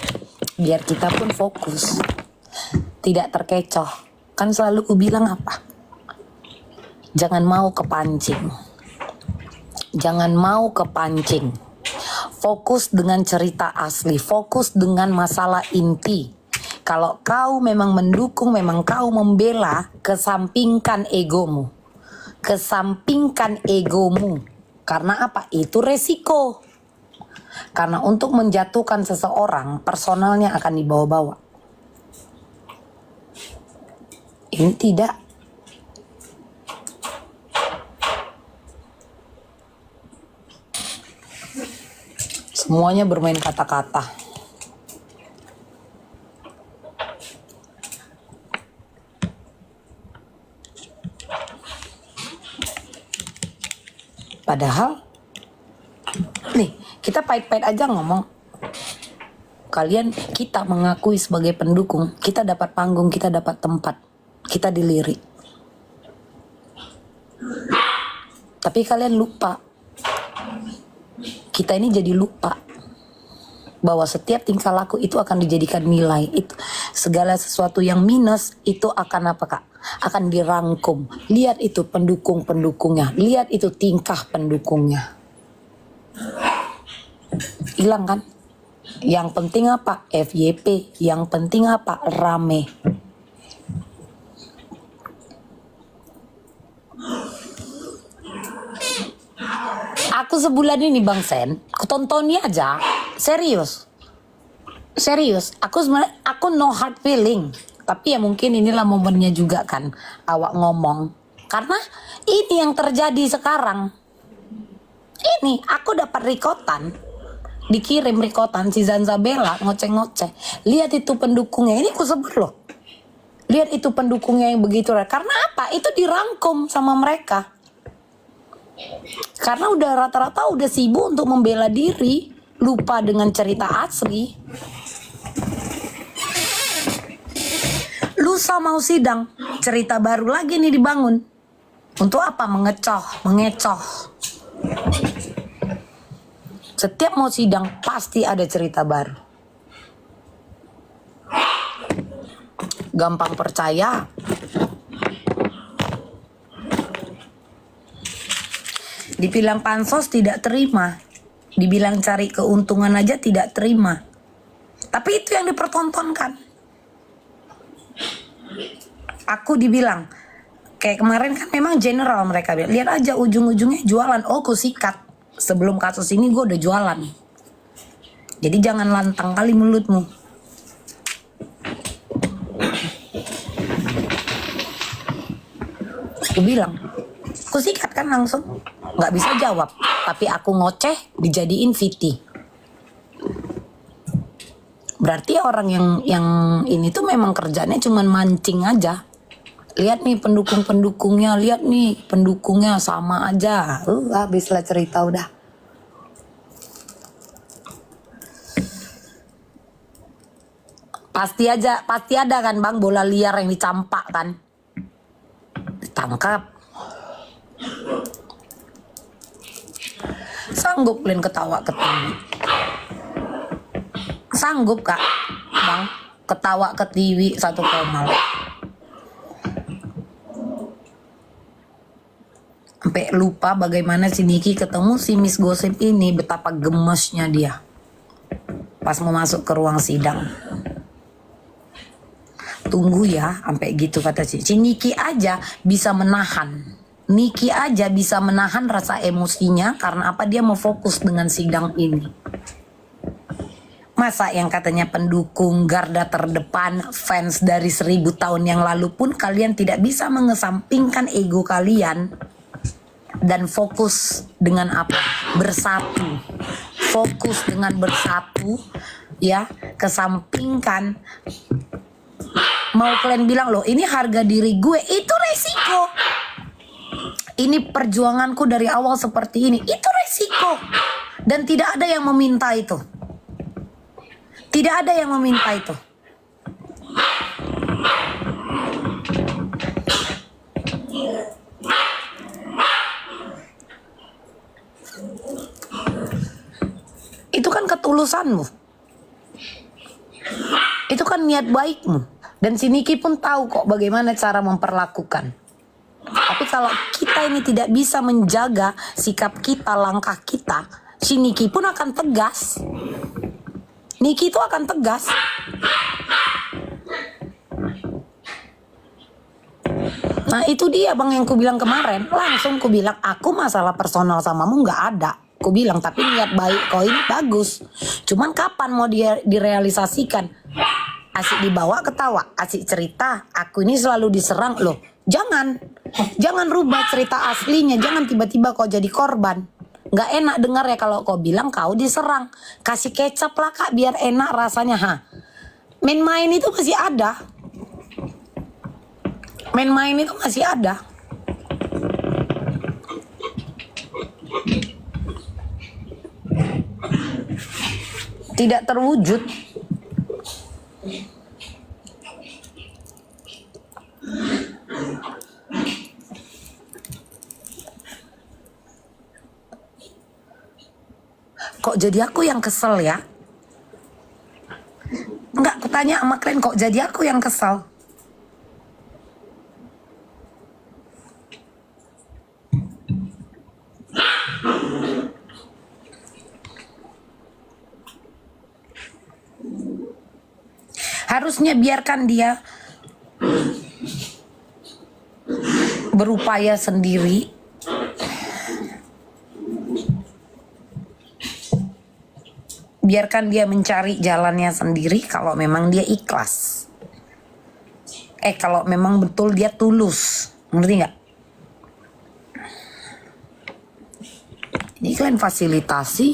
Biar kita pun fokus. Tidak terkecoh. Kan selalu ku bilang apa? Jangan mau kepancing. Jangan mau kepancing. Fokus dengan cerita asli. Fokus dengan masalah inti. Kalau kau memang mendukung, memang kau membela, kesampingkan egomu. Kesampingkan egomu. Karena apa? Itu resiko. Karena untuk menjatuhkan seseorang, personalnya akan dibawa-bawa. Ini tidak. Semuanya bermain kata-kata. Padahal, nih, kita pahit-pahit aja ngomong. Kalian, kita mengakui sebagai pendukung, kita dapat panggung, kita dapat tempat, kita dilirik. Tapi kalian lupa. Kita ini jadi lupa bahwa setiap tingkah laku itu akan dijadikan nilai. Itu segala sesuatu yang minus itu akan apa kak? Akan dirangkum. Lihat itu pendukung-pendukungnya. Lihat itu tingkah pendukungnya. Hilang kan? Yang penting apa? FYP. Yang penting apa? Rame. Aku sebulan ini Bang Sen, aku tontonnya aja, serius. Aku sebenarnya no hard feeling, tapi ya mungkin inilah momennya juga kan, awak ngomong. Karena ini yang terjadi sekarang. Ini aku dapat rekotan, dikirim rekotan si Zanzabella ngoceh-ngoceh. Lihat itu pendukungnya, ini aku sebut loh. Lihat itu pendukungnya yang begitu, karena apa? Itu dirangkum sama mereka. Karena udah rata-rata udah sibuk untuk membela diri, lupa dengan cerita asli. Lusa mau sidang, cerita baru lagi nih dibangun. Untuk apa? Mengecoh. Setiap mau sidang pasti ada cerita baru. Gampang percaya. Dibilang pansos tidak terima. Dibilang cari keuntungan aja tidak terima. Tapi itu yang dipertontonkan. Aku dibilang, kayak kemarin kan memang general mereka bilang, lihat aja ujung-ujungnya jualan. Oh, aku sikat. Sebelum kasus ini gue udah jualan. Jadi jangan lantang kali mulutmu. Aku bilang, aku sikat kan langsung, nggak bisa jawab, tapi aku ngoceh dijadiin VT. Berarti orang yang ini tuh memang kerjanya cuman mancing aja. Lihat nih pendukungnya, lihat nih pendukungnya sama aja. Habislah cerita udah. Pasti ada kan bang bola liar yang dicampak kan, ditangkap. Sanggup kalian ketawa ke TV? Sanggup kak bang ketawa ke TV 1 koma? Sampai lupa bagaimana si Niki ketemu si Miss Gosip ini, betapa gemesnya dia pas mau masuk ke ruang sidang. Tunggu ya, sampai gitu kata si Niki aja bisa menahan. Niki aja bisa menahan rasa emosinya karena apa, dia mau fokus dengan sidang ini. Masa yang katanya pendukung garda terdepan, fans dari 1000 tahun yang lalu pun kalian tidak bisa mengesampingkan ego kalian dan fokus dengan apa? Bersatu. Fokus dengan bersatu ya, kesampingkan. Mau kalian bilang loh ini harga diri gue, itu resiko. Ini perjuanganku dari awal seperti ini, itu resiko. Dan tidak ada yang meminta itu. Tidak ada yang meminta itu. Itu kan ketulusanmu. Itu kan niat baikmu. Dan si Niki pun tahu kok bagaimana cara memperlakukan. Tapi kalau kita ini tidak bisa menjaga sikap kita, langkah kita, si Niki pun akan tegas. Niki itu akan tegas. Nah itu dia bang yang ku bilang kemarin. Langsung ku bilang, aku masalah personal samamu nggak ada. Ku bilang, tapi niat baik kau ini bagus. Cuman kapan mau direalisasikan? Asik dibawa ketawa, asik cerita, aku ini selalu diserang loh. Jangan rubah cerita aslinya. Jangan tiba-tiba kau jadi korban. Nggak enak dengar ya kalau kau bilang kau diserang. Kasih kecap lah kak biar enak rasanya. Main-main itu masih ada. Main-main itu masih ada. Tidak terwujud. Kok jadi aku yang kesel ya? Enggak, aku tanya sama kalian, kok jadi aku yang kesel? Harusnya biarkan dia berupaya sendiri. Biarkan dia mencari jalannya sendiri kalau memang dia ikhlas. Kalau memang betul dia tulus. Ngerti nggak? Ini kalian fasilitasi.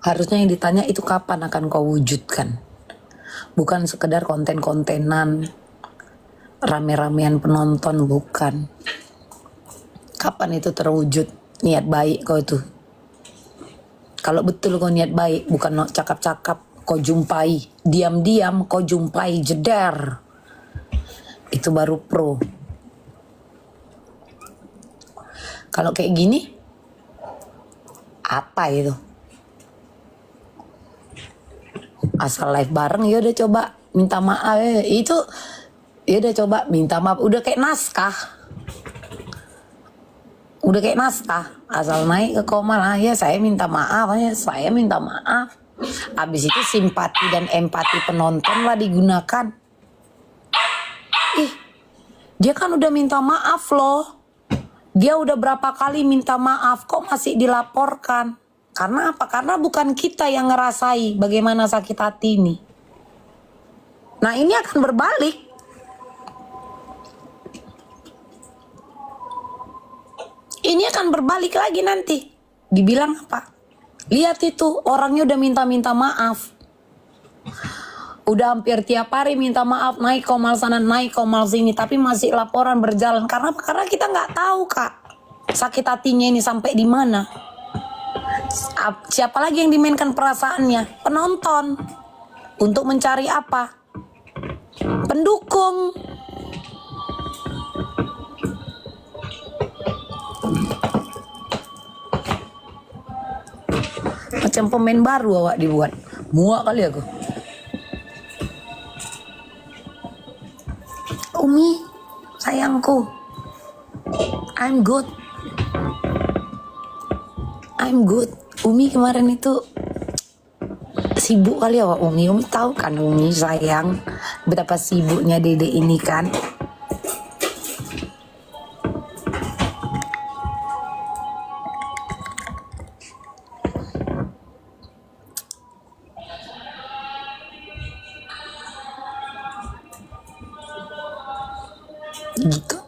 Harusnya yang ditanya itu kapan akan kau wujudkan. Bukan sekedar konten-kontenan, rame-ramean penonton, bukan. Kapan itu terwujud niat baik kau itu? Kalau betul kau niat baik, bukan cakap-cakap, kau jumpai, diam-diam kau jumpai, jeder. Itu baru pro. Kalau kayak gini, apa itu? Asal live bareng, ya udah coba minta maaf, itu ya udah coba minta maaf, udah kayak naskah, asal naik ke koma lah, ya saya minta maaf, Habis itu simpati dan empati penonton lah digunakan. Ih, dia kan udah minta maaf loh. Dia udah berapa kali minta maaf, kok masih dilaporkan? Karena apa? Karena bukan kita yang ngerasai bagaimana sakit hati ini. Nah, ini akan berbalik. Ini akan berbalik lagi nanti. Dibilang apa? Lihat itu, orangnya udah minta maaf. Udah hampir tiap hari minta maaf, naik komal sana, naik komal sini, tapi masih laporan berjalan. Karena apa? Karena kita nggak tahu, Kak, sakit hatinya ini sampai di mana. Siapa lagi yang dimainkan perasaannya? Penonton. Untuk mencari apa? Pendukung. Macam pemain baru awak dibuat. Muak kali aku. Umi, sayangku, I'm good. Umi kemarin itu sibuk kali ya, Umi. Umi tahu kan, Umi sayang betapa sibuknya Dede ini kan. Gitu.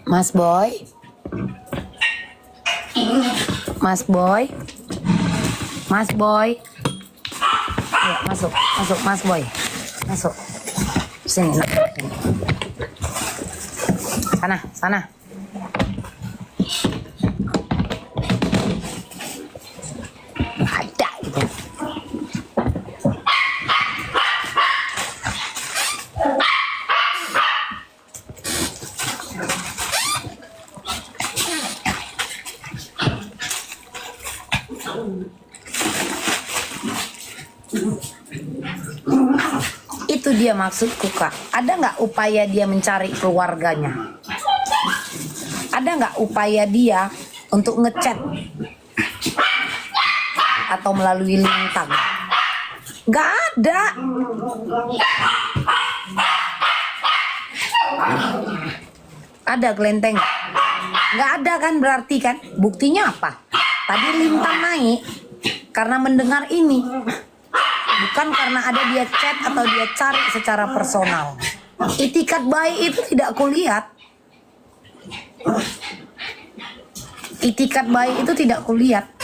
Mas Boy, ayo masuk Mas Boy, masuk sini, sana. Ada gitu. Itu dia maksudku, Kak. Ada nggak upaya dia mencari keluarganya? Ada nggak upaya dia untuk ngechat atau melalui lintang? Nggak ada. Ada kelenteng? Nggak ada kan, berarti kan? Buktinya apa? Tadi lintang naik karena mendengar ini. Bukan karena ada dia chat atau dia cari secara personal. Itikat baik itu tidak kulihat. Itikat baik itu tidak kulihat.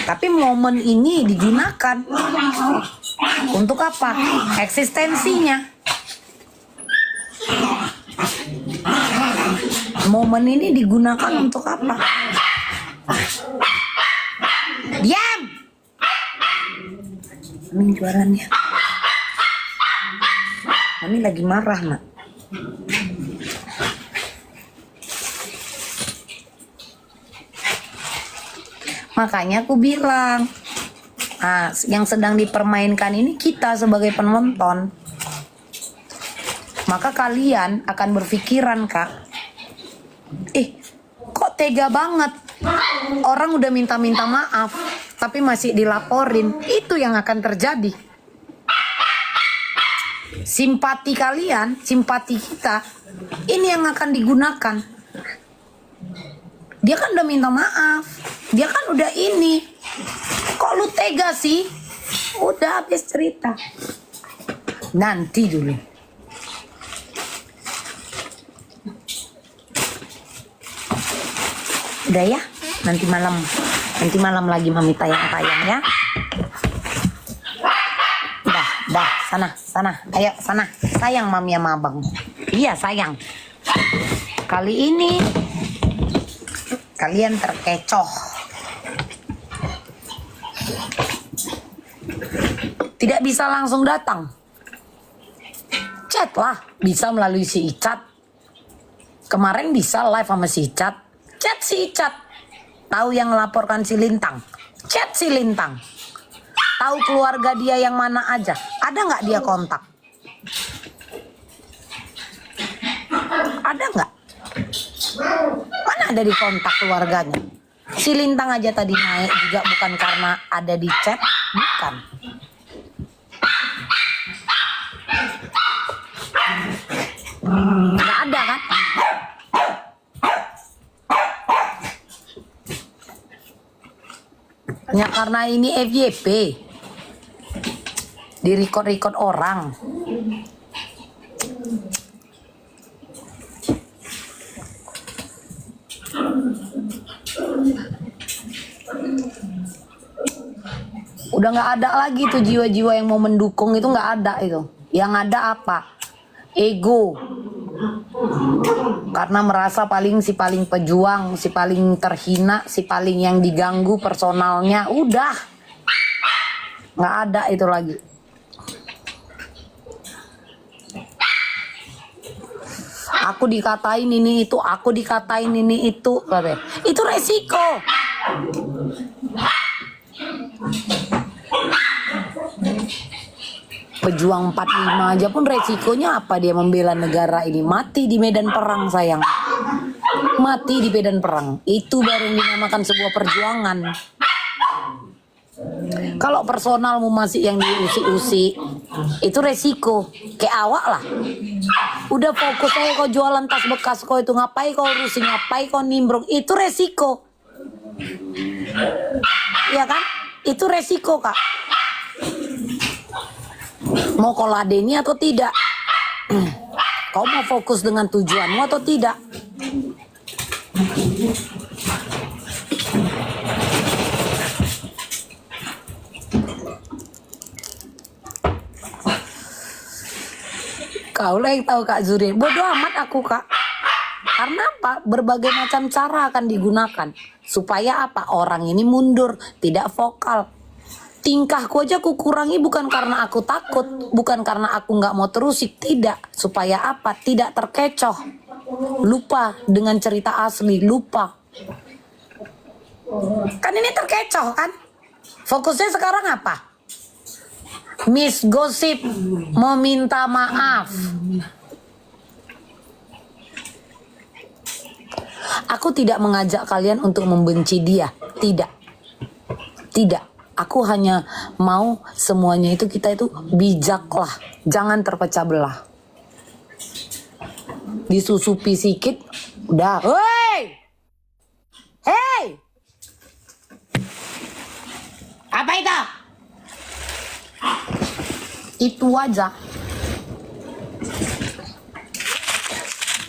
Tapi momen ini digunakan untuk apa? Eksistensinya. Momen ini digunakan untuk apa? Diam! Ini jualannya. Mami lagi marah, Nak. Makanya aku bilang, yang sedang dipermainkan ini kita sebagai penonton. Maka kalian akan berpikiran, Kak, kok tega banget. Orang udah minta-minta maaf, tapi masih dilaporin. Itu yang akan terjadi. Simpati kalian, simpati kita, ini yang akan digunakan. Dia kan udah minta maaf, dia kan udah ini. Kok lu tega sih? Udah habis cerita. Nanti dulu. Udah ya, nanti malam lagi Mami tayang-tayang ya. Dah, sana, ayo sana. Sayang Mami sama Abang. Iya sayang. Kali ini kalian terkecoh. Tidak bisa langsung datang. Chat lah, bisa melalui si Icat. Kemarin bisa live sama si Icat. Chat si Icat. Tahu yang melaporkan si Lintang. Chat si Lintang. Tahu keluarga dia yang mana aja. Ada nggak dia kontak? Ada nggak? Mana ada di kontak keluarganya? Si Lintang aja tadi naik juga bukan karena ada di chat. Bukan. Nggak ada kan? Ya karena ini FYP. Di record orang. Udah nggak ada lagi tuh jiwa-jiwa yang mau mendukung, itu nggak ada itu. Yang ada apa? Ego. Karena merasa si paling pejuang, si paling terhina, si paling yang diganggu personalnya. Udah nggak ada itu lagi. Aku dikatain ini itu, aku dikatain ini itu. Itu resiko. Pejuang 45 aja pun resikonya apa, dia membela negara ini. Mati di medan perang sayang. Mati di medan perang. Itu baru yang dinamakan sebuah perjuangan. Kalau personalmu masih yang diusi-usi, itu resiko. Kayak awak lah. Udah fokus aja kau jualan tas bekas kau itu, ngapain kau urusin, ngapain kau nimbrung, itu resiko. Ya kan? Itu resiko, Kak. Mau kau ladeni atau tidak? Kau mau fokus dengan tujuanmu atau tidak? Kau lah yang tahu Kak Zuri. Bodoh amat aku, Kak. Karena apa? Berbagai macam cara akan digunakan. Supaya apa? Orang ini mundur, tidak vokal. Tingkahku aja aku kurangi bukan karena aku takut, bukan karena aku nggak mau terusik, tidak. Supaya apa? Tidak terkecoh. Lupa dengan cerita asli, lupa. Kan ini terkecoh kan? Fokusnya sekarang apa? Miss Gosip meminta maaf. Aku tidak mengajak kalian untuk membenci dia, tidak. Tidak. Aku hanya mau semuanya itu kita itu bijaklah, jangan terpecah belah. Disusupi sikit, udah. Hei, apa itu? Itu aja.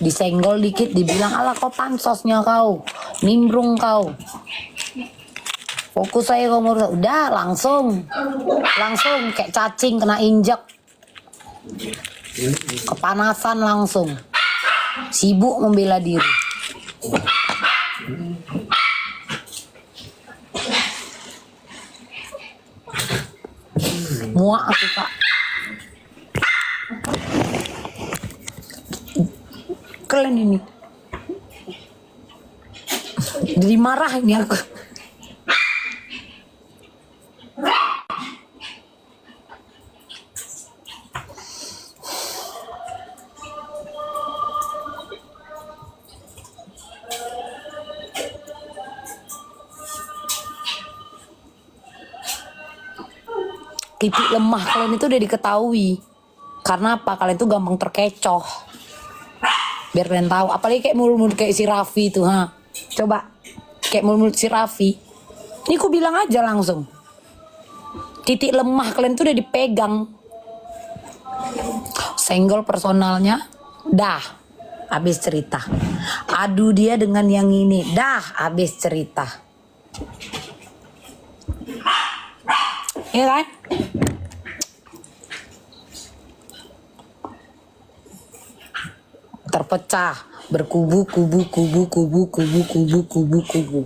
Disenggol dikit, dibilang ala kau pansosnya kau, nimbrung kau. Fokus saya kamu udah langsung kayak cacing kena injek, kepanasan langsung, sibuk membela diri. Muak aku, Kak. kalian ini. Jadi marah ini aku. Titik lemah kalian itu udah diketahui. Karena apa? Kalian tuh gampang terkecoh. Biar kalian tahu. Apalagi kayak mulut-mulut kayak si Raffi tuh, ha. Coba kayak mulut-mulut si Raffi. Ini aku bilang aja langsung. Titik lemah kalian tuh udah dipegang. Senggol personalnya, dah habis cerita. Adu dia dengan yang ini, dah habis cerita. Iya kan? Terpecah, berkubu-kubu, kubu-kubu, kubu-kubu, kubu-kubu.